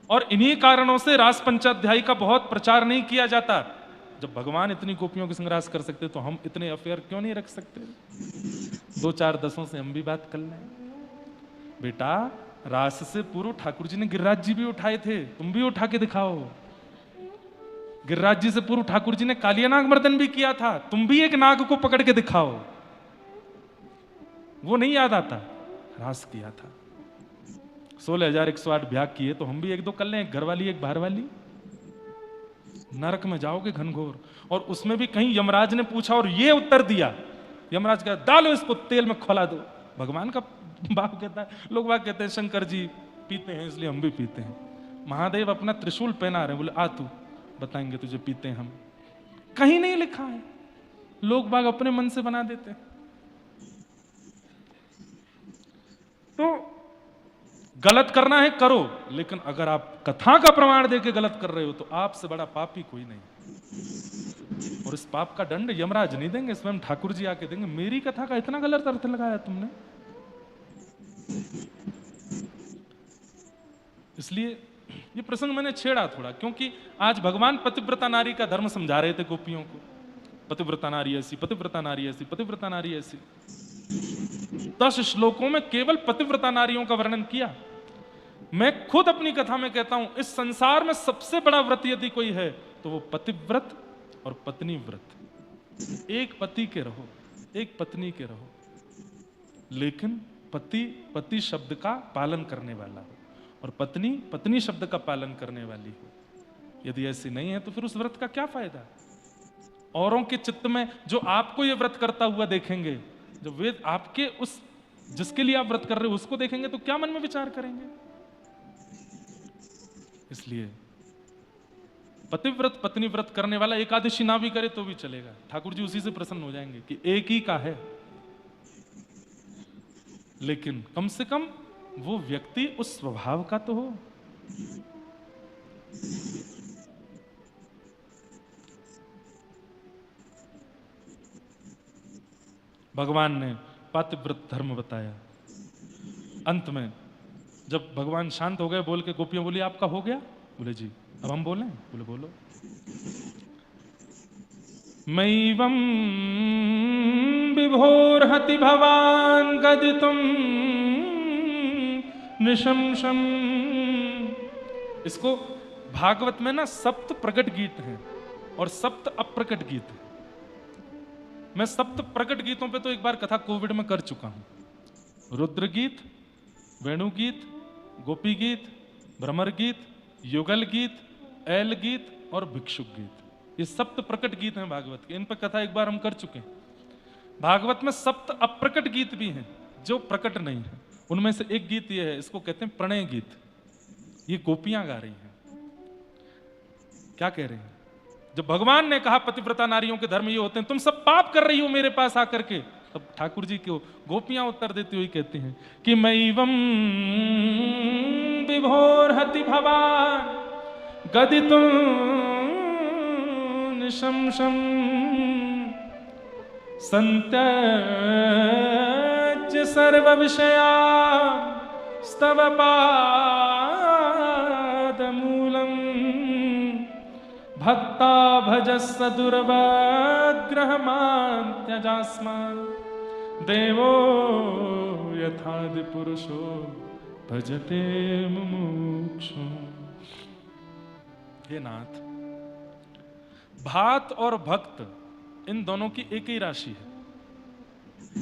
और इन्हीं कारणों से रास पंचाध्यायी का बहुत प्रचार नहीं किया जाता। जब भगवान इतनी गोपियों के संग रास कर सकते तो हम इतने अफेयर क्यों नहीं रख सकते? 2-4 दसों से हम भी बात कर लें। बेटा, रास से पूर्व ठाकुर जी ने गिरिराज जी भी उठाए थे, तुम भी उठा के दिखाओ। गिरिराज जी से पूर्व ठाकुर जी ने कालिया नाग मर्दन भी किया था, तुम भी एक नाग को पकड़ के दिखाओ। वो नहीं याद आता, रास किया था। 16,108 ब्याह किए तो हम भी 1-2 कर लें, एक घर वाली एक बाहर वाली। नरक में जाओगे घनघोर। और उसमें भी कहीं यमराज ने पूछा और ये उत्तर दिया, यमराज कहता डालो इसको तेल में खोला दो। भगवान का बाप कहता है, लोग बात कहते हैं शंकर जी पीते हैं इसलिए हम भी पीते हैं। महादेव अपना त्रिशूल पहना रहे, बोले आ तू बताएंगे तुझे पीते हैं हम। कहीं नहीं लिखा है, लोग बाग अपने मन से बना देते हैं। तो गलत करना है करो, लेकिन अगर आप कथा का प्रमाण देके गलत कर रहे हो तो आपसे बड़ा पापी कोई नहीं। और इस पाप का दंड यमराज नहीं देंगे, स्वयं ठाकुर जी आके देंगे। मेरी कथा का इतना गलत अर्थ लगाया तुमने। इसलिए ये प्रसंग मैंने छेड़ा थोड़ा, क्योंकि आज भगवान पतिव्रता नारी का धर्म समझा रहे थे गोपियों को। पतिव्रता नारी ऐसी, पतिव्रता नारी ऐसी, पतिव्रता नारी ऐसी। 10 श्लोकों में केवल पतिव्रता नारियों का वर्णन किया। मैं खुद अपनी कथा में कहता हूं, इस संसार में सबसे बड़ा व्रत यदि कोई है तो वो पतिव्रत और पत्नी व्रत। एक पति के रहो, एक पत्नी के रहो, लेकिन पति पति शब्द का पालन करने वाला हो और पत्नी पत्नी शब्द का पालन करने वाली हो। यदि ऐसी नहीं है तो फिर उस व्रत का क्या फायदा? औरों के चित्त में जो आपको ये व्रत करता हुआ देखेंगे, जब वे आपके उस जिसके लिए आप व्रत कर रहे हो उसको देखेंगे तो क्या मन में विचार करेंगे? इसलिए पतिव्रत पत्नी व्रत करने वाला एकादशी ना भी करे तो भी चलेगा, ठाकुर जी उसी से प्रसन्न हो जाएंगे कि एक ही का है। लेकिन कम से कम वो व्यक्ति उस स्वभाव का तो हो। भगवान ने पतिव्रत धर्म बताया। अंत में जब भगवान शांत हो गए, बोल के गोपियां बोली आपका हो गया? बोले जी। अब हम बोलें? बोले बोलो। मैवं विभोर्हति भवान गदितुम निशंसम। इसको भागवत में ना सप्त प्रकट गीत हैं और सप्त अप्रकट गीत हैं। मैं सप्त प्रकट गीतों पे तो एक बार कथा कोविड में कर चुका हूं। रुद्र गीत, वेणु गीत, गोपी गीत, भ्रमर गीत, युगल गीत, ऐल गीत और भिक्षुक गीत। ये सप्त प्रकट गीत हैं भागवत के। इन पर कथा एक बार हम कर चुके हैं। भागवत में सप्त अप्रकट गीत भी हैं जो प्रकट नहीं है। उनमें से एक गीत ये है, इसको कहते हैं प्रणय गीत। ये गोपियां गा रही हैं। क्या कह रही हैं? जब भगवान ने कहा पतिव्रता नारियों के धर्म ये होते हैं, तुम सब पाप कर रही हो मेरे पास आकर के, तब ठाकुर जी को गोपियां उत्तर देती हुई कहती हैं कि मैवं विभोर्हति भवान गदितुं निशंसं संत्यज्य सर्वविषयास्तव पादमूलम् भक्ता भजस्स दुर्वग्रहमान्त्यजास्मान् देवो यथादि पुरुषो भजते मुमुक्षु। हे नाथ, भात और भक्त इन दोनों की एक ही राशि है,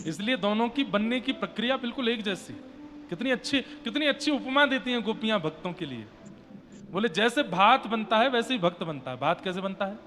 इसलिए दोनों की बनने की प्रक्रिया बिल्कुल एक जैसी है। कितनी अच्छी उपमा देती हैं गोपियां भक्तों के लिए। बोले जैसे भात बनता है वैसे ही भक्त बनता है। भात कैसे बनता है?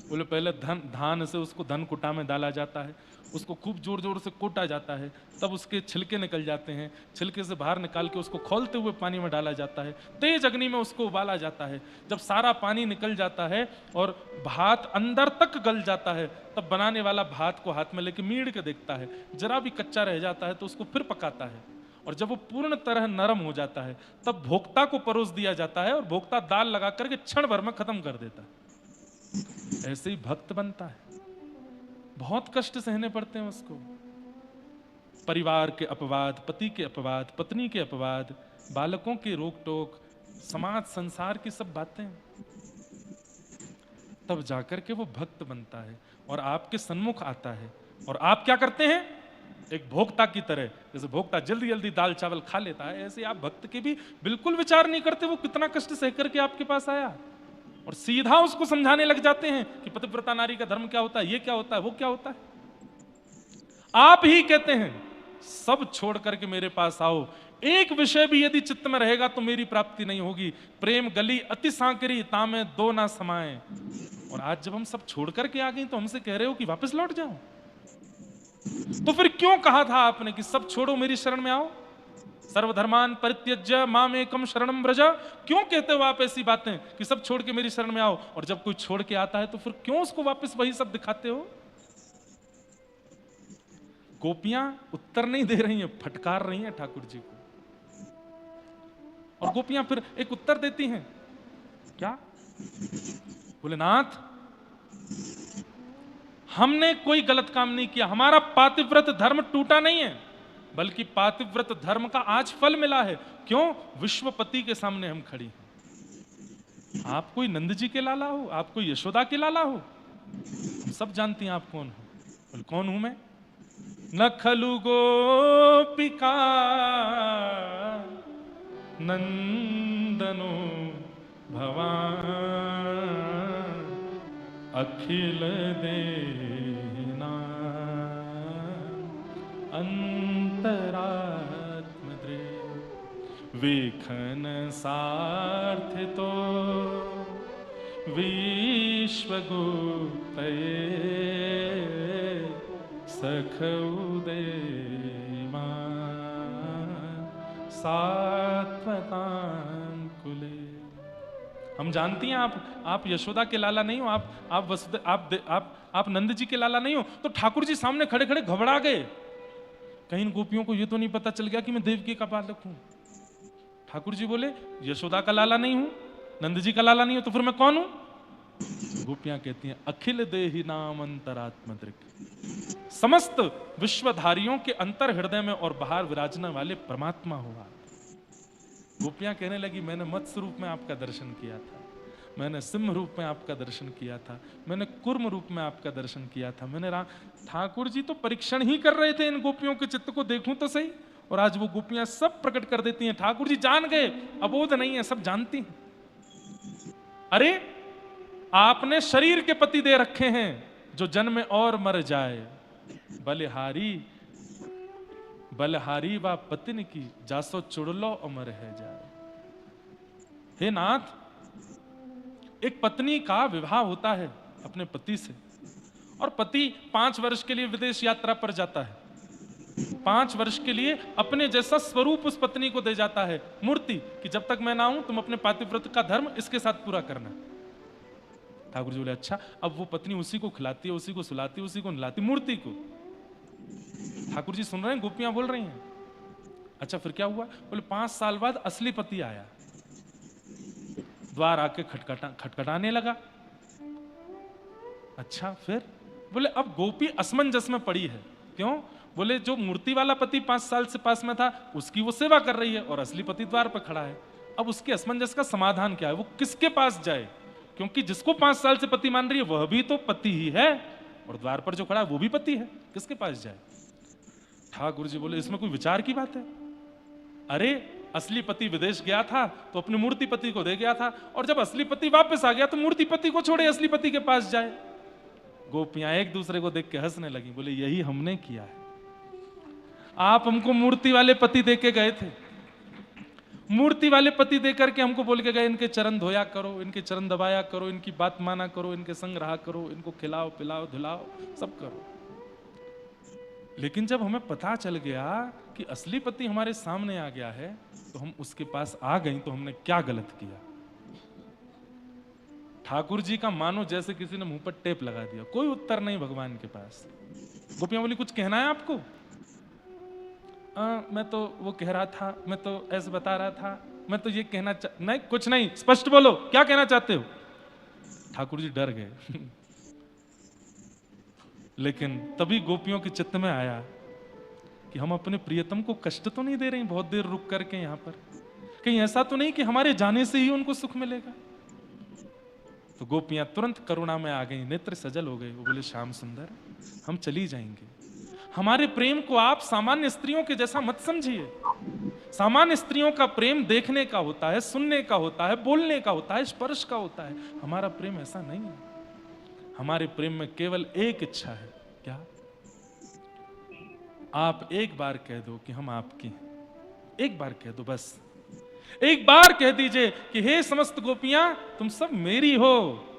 बोले पहले धान से उसको धन कुटा में डाला जाता है, उसको खूब जोर जोर से कूटा जाता है, तब उसके छिलके निकल जाते हैं, छिलके से बाहर निकाल के उसको खौलते हुए पानी में डाला जाता है, तेज अग्नि में उसको उबाला जाता है। जब सारा पानी निकल जाता है और भात अंदर तक गल जाता है, तब बनाने वाला भात को हाथ में लेके मीड़ के देखता है, जरा भी कच्चा रह जाता है तो उसको फिर पकाता है, और जब वो पूर्ण तरह नरम हो जाता है तब भोक्ता को परोस दिया जाता है, और भोक्ता दाल लगा करके क्षण भर में खत्म कर देता है। ऐसे ही भक्त बनता है। बहुत कष्ट सहने पड़ते हैं उसको, परिवार के अपवाद, पति के अपवाद, पत्नी के अपवाद, बालकों के रोक टोक, समाज संसार की सब बातें, तब जाकर के वो भक्त बनता है और आपके सन्मुख आता है। और आप क्या करते हैं? एक भोक्ता की तरह, जैसे भोक्ता जल्दी जल्दी दाल चावल खा लेता है, ऐसे आप भक्त के भी बिल्कुल विचार नहीं करते वो कितना कष्ट सह करके आपके पास आया, और सीधा उसको समझाने लग जाते हैं कि पतिव्रता नारी का धर्म क्या होता है, ये क्या होता है, वो क्या होता है। आप ही कहते हैं सब छोड़ करके मेरे पास आओ, एक विषय भी यदि चित्त में रहेगा तो मेरी प्राप्ति नहीं होगी। प्रेम गली अति सांकरी, तामे दो ना समाए। और आज जब हम सब छोड़ करके आ गए तो हमसे कह रहे हो कि वापस लौट जाओ। तो फिर क्यों कहा था आपने कि सब छोड़ो मेरी शरण में आओ? सर्वधर्मान परित्यज्य माम एकम शरणम व्रज। क्यों कहते हो आप ऐसी बातें कि सब छोड़ के मेरी शरण में आओ, और जब कोई छोड़ के आता है तो फिर क्यों उसको वापस वही सब दिखाते हो? गोपियां उत्तर नहीं दे रही हैं, फटकार रही हैं ठाकुर जी को। और गोपियां फिर एक उत्तर देती हैं, क्या? बोले नाथ, हमने कोई गलत काम नहीं किया, हमारा पातिव्रत धर्म टूटा नहीं है, बल्कि पातिव्रत धर्म का आज फल मिला है। क्यों? विश्वपति के सामने हम खड़ी हैं। आप कोई नंद जी के लाला हो, आप कोई यशोदा के लाला हो, हम सब जानती हैं आप कौन हो। बोले कौन हूं मैं? न खलु गोपिका नंदनो भवान अखिल देना अंतरात्मद्रे विखन सार्थितो विश्वगुप्तये सखउदे सात्वतांकुले। हम जानती हैं आप यशोदा के लाला नहीं हो, आप नंद जी के लाला नहीं हो। तो ठाकुर जी सामने खड़े खड़े घबरा गए, कहीं गोपियों को ये तो नहीं पता चल गया कि मैं देवकी का बालक हूं। ठाकुर जी बोले यशोदा का लाला नहीं हूं, नंद जी का लाला नहीं हो, तो फिर मैं कौन हूं? गोपियां कहती हैं अखिल देहि नाम अंतरात्मदृक्, समस्त विश्वधारियों के अंतर हृदय में और बाहर विराजने वाले परमात्मा हुआ। गोपियां कहने लगी मैंने मत्स्य रूप में आपका दर्शन किया था, मैंने सिंह रूप में आपका दर्शन किया था, मैंने कुर्म रूप में आपका दर्शन किया था, मैंने ठाकुर जी तो परीक्षण ही कर रहे थे इन गोपियों के चित्त को, देखूं तो सही। और आज वो गोपियां सब प्रकट कर देती हैं, ठाकुर जी जान गए, अबोध नहीं है, सब जानती हैं। अरे आपने शरीर के पति दे रखे हैं जो जन्म और मर जाए, बलहारी व पतिन की जासो चुड़लो अमर है जाए। हे नाथ, एक पत्नी का विवाह होता है अपने पति से, और पति 5 वर्ष के लिए विदेश यात्रा पर जाता है, 5 वर्ष के लिए अपने जैसा स्वरूप उस पत्नी को दे जाता है, मूर्ति, कि जब तक मैं ना हूं तुम अपने पातिव्रत का धर्म इसके साथ पूरा करना। ठाकुर जी बोले अच्छा। अब वो पत्नी उसी को खिलाती है, उसी को सुलाती है, उसी को नहलाती, मूर्ति को। ठाकुर जी सुन रहे हैं, गोपियां बोल रही हैं। अच्छा फिर क्या हुआ? बोले 5 साल बाद असली पति आया, द्वार आके खटखटाने लगा। अच्छा फिर? बोले अब गोपी असमंजस में पड़ी है। क्यों? बोले जो मूर्ति वाला पति 5 साल से पास में था उसकी वो सेवा कर रही है और असली पति द्वार पर खड़ा है। अब उसके असमंजस का समाधान क्या है? वो किसके पास जाए? क्योंकि जिसको 5 साल से पति मान रही है वह भी तो पति ही है और द्वार पर जो खड़ा है वो भी पति है, किसके पास जाए? ठाकुर जी बोले इसमें कोई विचार की बात है? अरे असली पति विदेश गया था तो अपने मूर्ति पति को दे गया था, और जब असली पति वापस आ गया तो मूर्ति पति को छोड़े असली पति के पास जाए। गोपियां एक दूसरे को देख के हंसने लगी। बोले यही हमने किया है। आप हमको मूर्ति वाले पति दे के गए थे, मूर्ति वाले पति दे करके हमको बोल के गए इनके चरण धोया करो, इनके चरण दबाया करो, इनकी बात माना करो, इनके संग रहा करो, इनको खिलाओ पिलाओ धुलाओ सब करो। लेकिन जब हमें पता चल गया कि असली पति हमारे सामने आ गया है तो हम उसके पास आ गए तो हमने क्या गलत किया? ठाकुर जी का मानो जैसे किसी ने मुंह पर टेप लगा दिया, कोई उत्तर नहीं भगवान के पास। गोपियां बोली कुछ कहना है आपको? मैं तो वो कह रहा था, मैं तो ऐसे बता रहा था, मैं तो ये कहना नहीं, कुछ नहीं, स्पष्ट बोलो क्या कहना चाहते हो? ठाकुर जी डर गए। लेकिन तभी गोपियों के चित्त में आया कि हम अपने प्रियतम को कष्ट तो नहीं दे रहे बहुत देर रुक करके यहाँ पर, कहीं ऐसा तो नहीं कि हमारे जाने से ही उनको सुख मिलेगा। तो गोपियां तुरंत करुणा में आ गई, नेत्र सजल हो गए। वो बोले श्याम सुंदर हम चली जाएंगे, हमारे प्रेम को आप सामान्य स्त्रियों के जैसा मत समझिए। सामान्य स्त्रियों का प्रेम देखने का होता है, सुनने का होता है, बोलने का होता है, स्पर्श का होता है। हमारा प्रेम ऐसा नहीं है। हमारे प्रेम में केवल एक इच्छा है, क्या? आप एक बार कह दो कि हम आपकी हैं, एक बार कह दो, बस एक बार कह दीजिए कि हे समस्त गोपियां तुम सब मेरी हो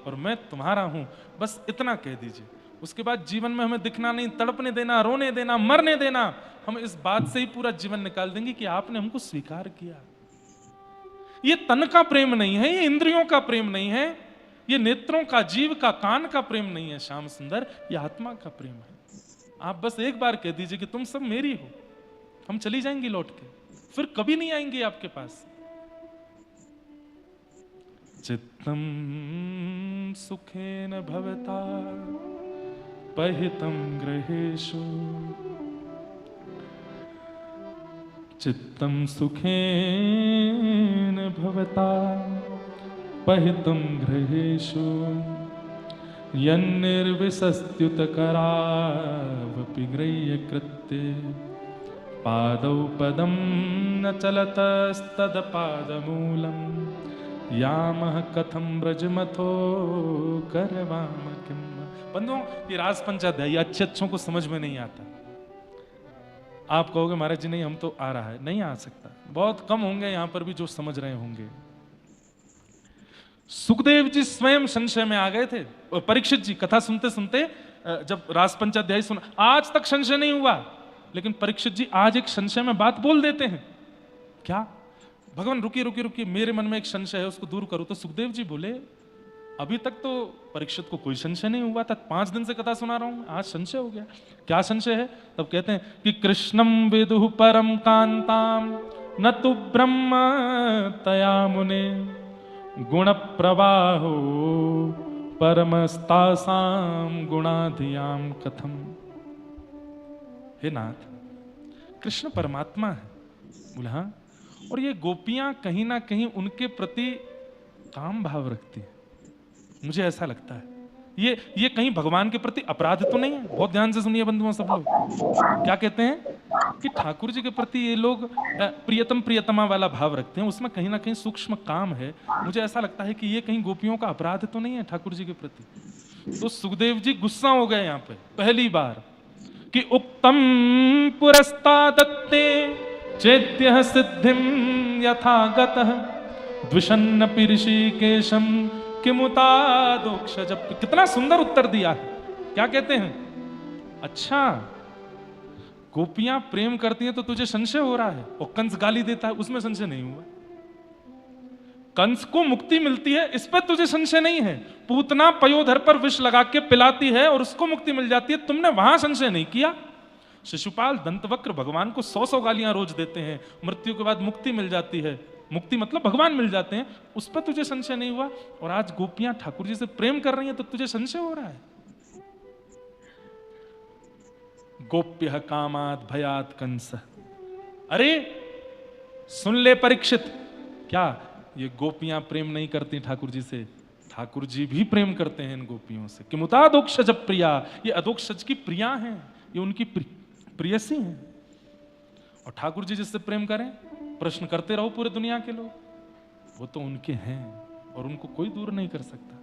और मैं तुम्हारा हूं, बस इतना कह दीजिए। उसके बाद जीवन में हमें दिखना नहीं, तड़पने देना, रोने देना, मरने देना। हम इस बात से ही पूरा जीवन निकाल देंगे कि आपने हमको स्वीकार किया। ये तन का प्रेम नहीं है, ये इंद्रियों का प्रेम नहीं है, ये नेत्रों का, जीव का, कान का प्रेम नहीं है श्याम सुंदर, ये आत्मा का प्रेम है। आप बस एक बार कह दीजिए कि तुम सब मेरी हो, हम चली जाएंगी लौट के, फिर कभी नहीं आएंगे आपके पास। चित्तम सुखेन भवता पहितम गृहेषु, चित्तम सुखेन भवता पहितम गृहेषु, यन्निर्विशस्त्युत करावपि गृह्य कृत्य, पादौ पदं न चलतस्तद पादमूलम्, यामः कथं ब्रजमथो करवाम किम्। बंधुओं ये रास पंचाध्यायी अच्छों को समझ में नहीं आता। आप कहोगे महाराज जी नहीं हम तो आ रहा है, नहीं आ सकता, बहुत कम होंगे यहां पर भी जो समझ रहे होंगे। सुखदेव जी स्वयं संशय में आ गए थे। परीक्षित जी कथा सुनते सुनते जब रास पंचाध्यायी सुना, आज तक संशय नहीं हुआ, लेकिन परीक्षित जी आज एक संशय में बात बोल देते हैं। क्या? भगवान रुकिए रुकिए रुकिए, मेरे मन में एक संशय है उसको दूर करो। तो सुखदेव जी बोले अभी तक तो परीक्षित को कोई संशय नहीं हुआ था, 5 दिन से कथा सुना रहा हूं, आज संशय हो गया। क्या संशय है? तब कहते हैं कि कृष्णम विदुः परम कांताम न तु ब्रह्म तया मुने, गुण प्रवाहो परमस्तासाम गुणाधियाम कथम। हे नाथ, कृष्ण परमात्मा है। बोला हाँ, और ये गोपियां कहीं ना कहीं उनके प्रति काम भाव रखती हैं, मुझे ऐसा लगता है। ये कहीं भगवान के प्रति अपराध तो नहीं है? बहुत ध्यान से सुनिए बंधुओं सब लोग, क्या कहते हैं कि ठाकुर जी के प्रति ये लोग प्रियतम प्रियतमा वाला भाव रखते हैं, उसमें कहीं ना कहीं सूक्ष्म काम है। मुझे ऐसा लगता है कि ये कहीं गोपियों का अपराध तो नहीं है ठाकुर जी के प्रति। तो सुखदेव जी गुस्सा हो गए यहाँ पे पहली बार कि उक्तम पुरस्तादत्ते चेत्यः सिद्धिं यथागतः, द्विषन्न ऋषिकेशम किमुतादोक्ष। जब कितना सुंदर उत्तर दिया है। क्या कहते हैं? अच्छा गोपियां प्रेम करती हैं तो तुझे संशय हो रहा है, और कंस गाली देता है उसमें संशय नहीं हुआ। कंस को मुक्ति मिलती है इस पर तुझे संशय नहीं है। पूतना पयोधर पर विष लगा के पिलाती है और उसको मुक्ति मिल जाती है, तुमने वहां संशय नहीं किया। शिशुपाल दंतवक्र भगवान को 100 गालियां रोज देते हैं, मृत्यु के बाद मुक्ति मिल जाती है, मुक्ति मतलब भगवान मिल जाते हैं, उस पर तुझे संशय नहीं हुआ। और आज गोपियां ठाकुर जी से प्रेम कर रही हैं तो तुझे संशय हो रहा है। गोप्य कामात भयात कंस। अरे सुन ले परीक्षित, क्या ये गोपियां प्रेम नहीं करती ठाकुर जी से? ठाकुर जी भी प्रेम करते हैं इन गोपियों से। किमुता अधोक्षज प्रिया, ये अधोक्षज की प्रिया हैं, ये उनकी प्रियसी हैं। और ठाकुर जी जिससे प्रेम करें, प्रश्न करते रहो पूरे दुनिया के लोग, वो तो उनके हैं और उनको कोई दूर नहीं कर सकता।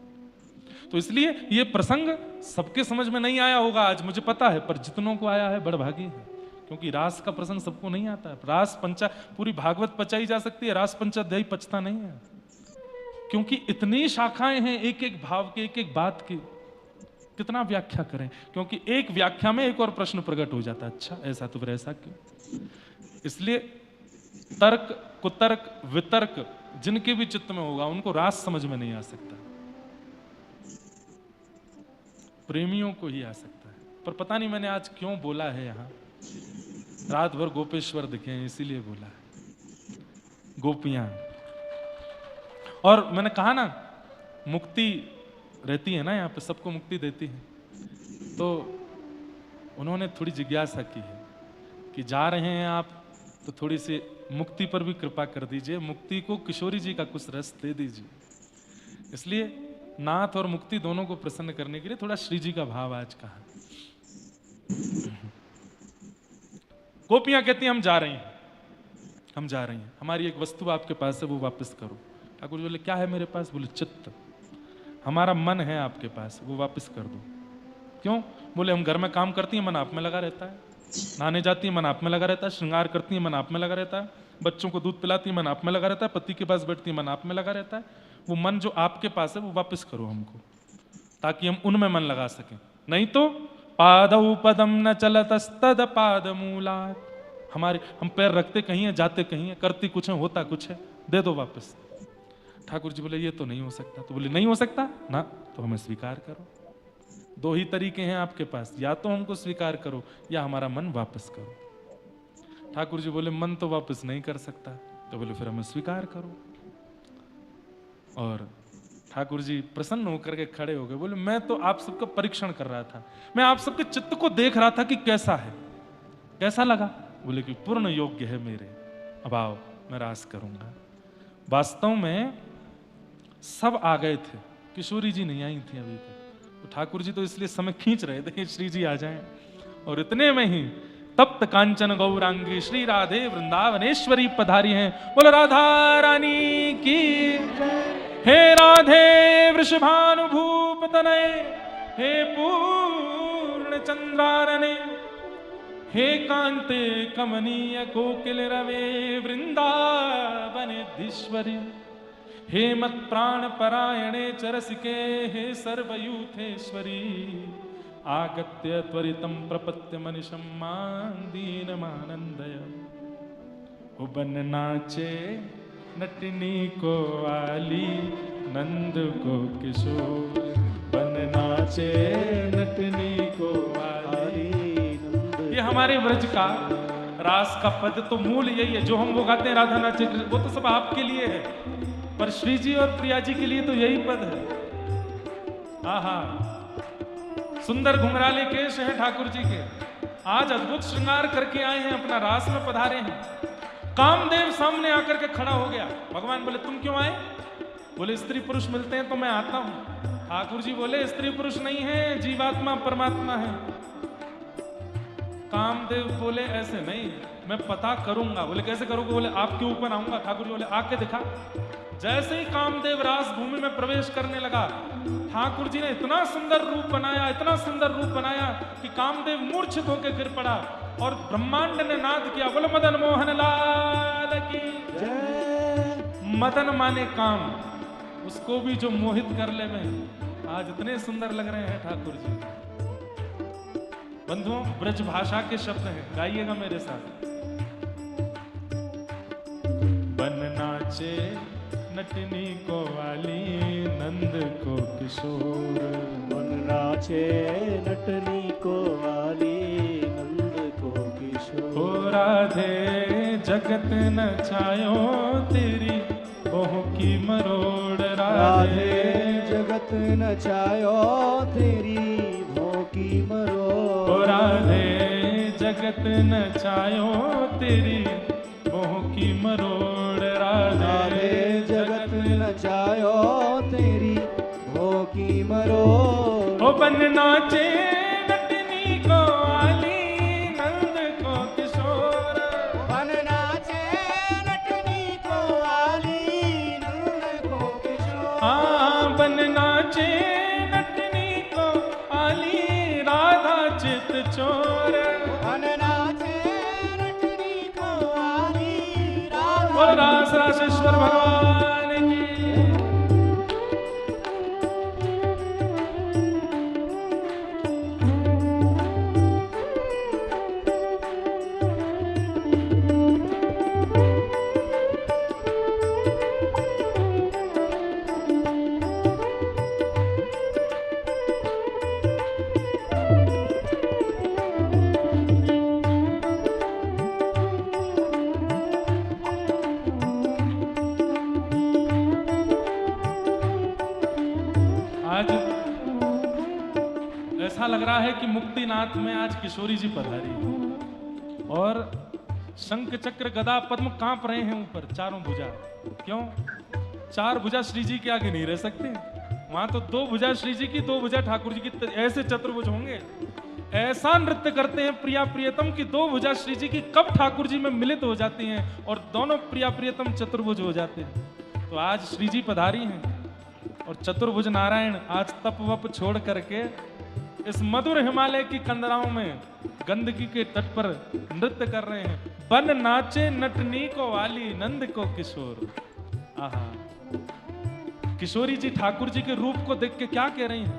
तो इसलिए ये प्रसंग सबके समझ में नहीं आया होगा आज, मुझे पता है, पर जितनों को आया है बड़भागी है। क्योंकि रास का प्रसंग सबको नहीं आता है। रास पंचा पूरी भागवत पचाई जा सकती है, रास पंचाध्यायी पचता नहीं है, क्योंकि इतनी शाखाएं हैं एक एक भाव के, एक एक बात की, कितना व्याख्या करें। क्योंकि एक व्याख्या में एक और प्रश्न प्रकट हो जाता है, अच्छा ऐसा तो फिर ऐसा क्यों। इसलिए तर्क कुतर्क वितर्क जिनके भी चित्त में होगा उनको रास समझ में नहीं आ सकता, प्रेमियों को ही आ सकता है। पर पता नहीं मैंने आज क्यों बोला है, यहां रात भर गोपेश्वर दिखे हैं इसीलिए बोला है, गोपियां। और मैंने कहा ना मुक्ति रहती है ना, यहाँ पे सबको मुक्ति देती है। तो उन्होंने थोड़ी जिज्ञासा की है कि जा रहे हैं आप तो थोड़ी सी मुक्ति पर भी कृपा कर दीजिए, मुक्ति को किशोरी जी का कुछ रस दे दीजिए। इसलिए नाथ और मुक्ति दोनों को प्रसन्न करने के लिए थोड़ा श्री जी का भाव आज कहा। गोपियां कहती हैं हम जा रही हैं, हम जा रही हैं, हमारी एक वस्तु आपके पास है वो वापस करो। ठाकुर जी बोले क्या है मेरे पास? बोले चित्त, हमारा मन है आपके पास, वो वापस कर दो। क्यों? बोले हम घर में काम करती हैं, मन आप में लगा रहता है, नहाने जाती है मन आप में लगा रहता है, श्रृंगार करती है मन आप में लगा रहता है, बच्चों को दूध पिलाती है मन आप में लगा रहता है, पति के पास बैठती है मन आप में लगा रहता है। वो मन जो आपके पास है वो वापस करो हमको, ताकि हम उनमें मन लगा सकें। नहीं तो पादौ पदम न चलतस्तद पाद मूलात्, हमारे हम पैर रखते कहीं है, जाते कहीं है, करती कुछ है, होता कुछ है, दे दो वापस। ठाकुर जी बोले ये तो नहीं हो सकता। तो बोले नहीं हो सकता ना, तो हमें स्वीकार करो। दो ही तरीके हैं आपके पास, या तो हमको स्वीकार करो या हमारा मन वापस करो। ठाकुर जी बोले मन तो वापस नहीं कर सकता। तो बोले फिर हमें स्वीकार करो। और ठाकुर जी प्रसन्न होकर के खड़े हो गए, बोले मैं तो आप सबका परीक्षण कर रहा था, मैं आप सबके चित्त को देख रहा था कि कैसा है, कैसा लगा। बोले कि पूर्ण योग्य है मेरे, अब आओ मैं रास करूंगा। वास्तव में सब आ गए थे, किशोरी जी नहीं आई थी अभी तक। तो ठाकुर जी तो इसलिए समय खींच रहे थे श्री जी आ जाएं। और इतने में ही तप्त कांचन गौरांगी श्री राधे वृंदावनेश्वरी पधारी हैं। बोलो राधा रानी की, हे राधे वृषभानुभूप तनय, हे पूर्ण चंद्रारणे, हे कांते कमनीय कोकिल रवे वृंदावनेधीश्वरी, हे मत प्राण परायणे चरसिके, हे सर्वयूथेश्वरी, आगत्य त्वरितं प्रपत्य मनिषं मां दीनमानंदय। बन नाचे नटनी को वाली, नंद को किशोर, बन नाचे नटनी को वाली। ये हमारे व्रज का रास का पद तो मूल यही है। जो हम वो गाते हैं राधा नाचे, वो तो सब आपके लिए है, पर श्री जी और प्रिया जी के लिए तो यही पद है। आहा, सुंदर घुंघराले केश हैं ठाकुर जी के, आज अद्भुत श्रृंगार करके आए हैं, अपना रास में पधारे हैं। कामदेव सामने आकर के खड़ा हो गया। भगवान बोले तुम क्यों आए? बोले स्त्री पुरुष मिलते हैं तो मैं आता हूं। ठाकुर जी बोले स्त्री पुरुष नहीं है, जीवात्मा परमात्मा है। कामदेव बोले ऐसे नहीं, मैं पता करूंगा। बोले कैसे करोगे? बोले आपके ऊपर आऊंगा। ठाकुर जी बोले आके दिखा। जैसे ही कामदेव रास भूमि में प्रवेश करने लगा, ठाकुर जी ने इतना सुंदर रूप बनाया, इतना सुंदर रूप बनाया कि कामदेव मूर्छित होकर गिर पड़ा और ब्रह्मांड ने नाद किया, बोलो मदन मोहन लाल की जय। मदन माने काम, उसको भी जो मोहित कर ले में। आज इतने सुंदर लग रहे हैं ठाकुर जी। बंधुओं, ब्रज भाषा के शब्द हैं, गाइएगा मेरे साथ। बन नाचे नटनी को वाली, नंद को किशोर, बन नाचे नटनी को वाली, नंद को किशोर। हो राधे जगत न छायो तेरी मोह की मरोड़। राधे जगत न छायो तेरी मोह की मरोड़। राधे जगत न छायो तेरी मोह की मरोड़। राधे जगत न छायो तेरी मोह की मरोड़। ओ बन नाचे नटनी को आली नंद को किशोर। बन नाचे नटनी को आली नंद को किशोर। हाँ बन नाचे नटनी को आली राधा चित चोर। बन नाचे नटनी को आली राधा। और रास रासेश्वर भगवान की। आज ऐसा लग रहा है कि मुक्तिनाथ में आज किशोरी जी पधारी है और शंख चक्र गदा पद्म कांप रहे हैं ऊपर चारों भुजा। क्यों? चार भुजा श्री जी के आगे नहीं रह सकते। वहां तो दो भुजा श्री जी की, दो भुजा ठाकुर जी की, ऐसे चतुर्भुज होंगे। ऐसा नृत्य करते हैं प्रिया प्रियतम की दो भुजा श्री जी की कब ठाकुर जी में मिलित हो जाती हैं और दोनों प्रिया प्रियतम चतुर्भुज हो जाते हैं। तो आज श्री जी पधारी हैं और चतुर्भुज नारायण आज तप वप छोड़ करके इस मधुर हिमालय की कंदराओं में गंदगी के तट पर नृत्य कर रहे हैं। बन नाचे नटनी को वाली नंद को किशोर। आहा, किशोरी जी ठाकुर जी के रूप को देख के क्या कह रही हैं?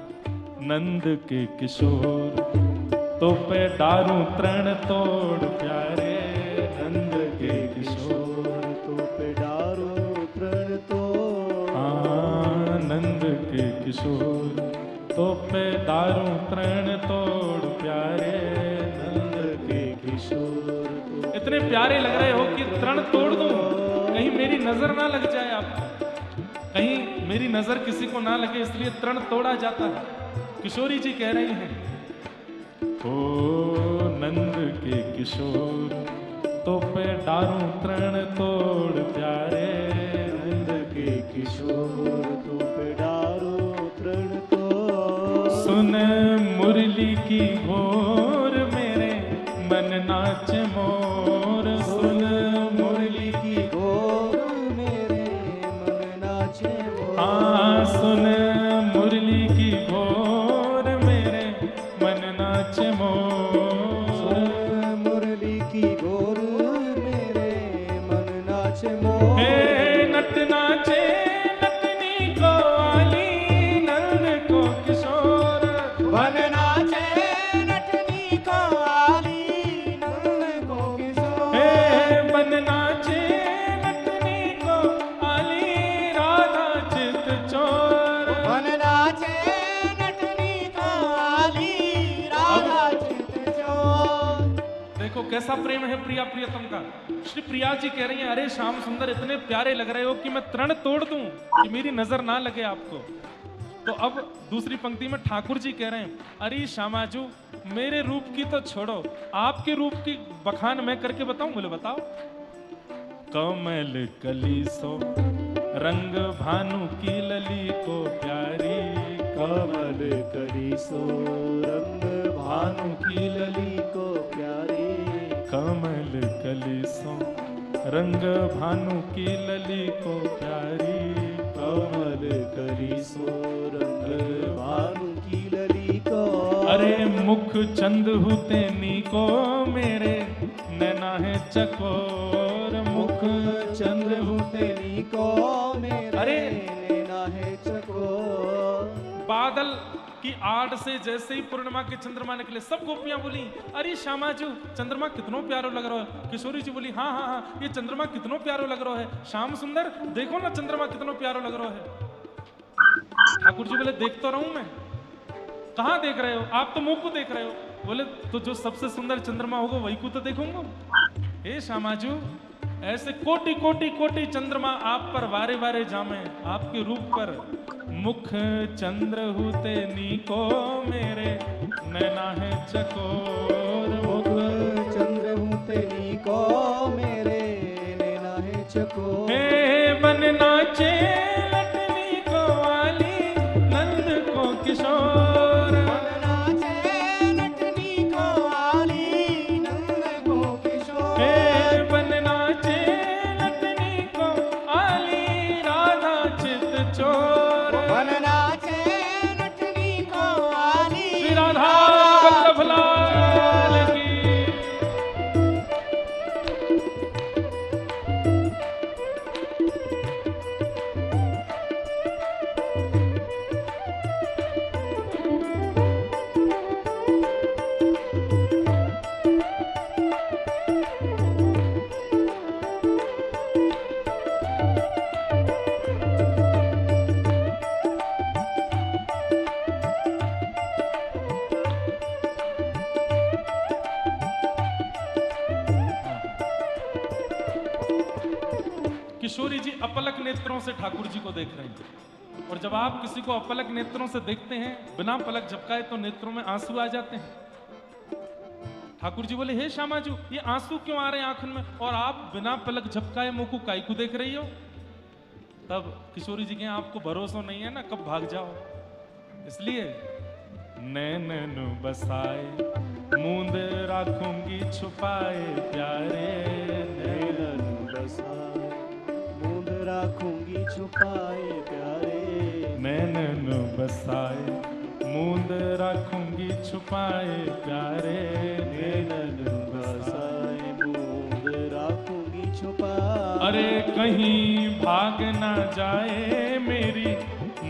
नंद के किशोर तो पे डारू तृण तोड़ प्यारे। नंद के किशोर तो पे डारो तृण तोड़। नंद के किशोर तो पे दारू तृण तोड़ प्यारे। नंद के किशोर इतने प्यारे लग रहे हो कि तृण तोड़ दूं, कहीं मेरी नजर ना लग जाए आपको, कहीं मेरी नजर किसी को ना लगे, इसलिए तृण तोड़ा जाता है। किशोरी जी कह रही हैं, ओ नंद के किशोर तो पे दारू तृण तोड़ प्यारे। नंद के किशोर तो पे डारो तृण तोड़। सुन मुरली की घोर मेरे मन नाच मोर। सुन मुरली की घोर मेरे मन नाचे मोर। हाँ सुन मुरली की घोर मेरे मन नाच मोर। सुन मुरली की घोर मेरे मन नाचे मोर। हे नट नाचे नटनी को वाली नंद को किशोर। बन नाचे नटनी को आली नंद को किशोर। हे बन नाचे नटनी को आली राधा चित चोर। बन नाचे नटनी को आली राधा चित चोर। देखो कैसा प्रेम है प्रिया प्रियतम का। श्री प्रिया जी कह रही हैं, अरे श्याम सुंदर इतने प्यारे लग रहे हो कि मैं तृण तोड़ दूं कि मेरी नजर ना लगे आपको। तो अब दूसरी पंक्ति में ठाकुर जी कह रहे हैं, अरे श्यामाजू मेरे रूप की तो छोड़ो, आपके रूप की बखान मैं करके बताऊं? बोले बताओ। कमल कली सो रंग भानु की लली को प्यारी। कमल कली सो रंग भानु की लली को प्यारी। कमल कली सो रंग भानु की लली को प्यारी। कमल कली सो रंग भानु की लली को। अरे मुख चंद हुते नी को मेरे नैना है चकोर। मुख चंद्र हुते नी को मेरे अरे नैना है चकोर। बादल की आड़ से जैसे ही पूर्णिमा के चंद्रमा निकले सब गोपियां बोली, अरे श्यामाजू चंद्रमा कितनो प्यारो लग रहा है। किशोरी जी बोली, हाँ हाँ हाँ ये चंद्रमा कितनो प्यारो लग रहा है। श्याम सुंदर देखो ना चंद्रमा कितनो प्यारो लग रहा है। ठाकुर जी बोले, देख तो रहूं मैं। कहाँ देख रहे हो आप? तो मुंह को देख रहे हो। बोले, तो जो सबसे सुंदर चंद्रमा होगा वही को तो देखूंगा। हे श्यामाजू ऐसे कोटि कोटि कोटि चंद्रमा आप पर वारे वारे जामे, आपके रूप पर मुख चंद्र हुते नीको मेरे नैना है चकोर। मुख चंद्र हुते नीको मेरे नैना है चकोर। हे बन नाचे लटनी को वाली नंद को किशोर। बन नाचे लटनी को वाली नंद को किशोर। हे बन नाचे लटनी को वाली राधा चित चोर। बन नाचे लटनी को वाली श्री राधा वल्लभ लाल की। किशोरी जी अपलक नेत्रों से ठाकुर जी को देख रही हैं, और जब आप किसी को अपलक नेत्रों से देखते हैं बिना पलक झपकाए तो नेत्रों में आंसू आ जाते हैं। ठाकुर जी बोले, हे श्यामा जी ये आंसू क्यों आ रहे हैं आंखों में, और आप बिना पलक झपकाए मुंह को काई को देख रही हो। तब किशोरी जी के आपको भरोसा नहीं है ना, कब भाग जाओ। इसलिए नैनन बसाए मूंद राखूंगी छुपाए प्यारे। नैनन बसाए मूंद राखूंगी छुपाए प्यारे। नैनन बसाए मूंद राखूंगी छुपाए प्यारे। नैनन बसाए मूंद राखूंगी छुपाए। अरे कहीं भाग ना जाए मेरी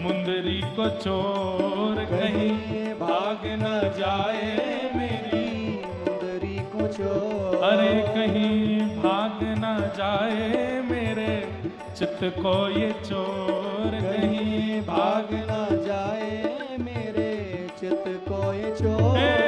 मुंदरी को चोर। कहीं भाग ना जाए मेरी। मुंदरी को चोर। अरे कहीं भाग ना जाए मेरे चित्त को ये चोर। कहीं भाग ना जाए मेरे चित्त को ये चोर। हे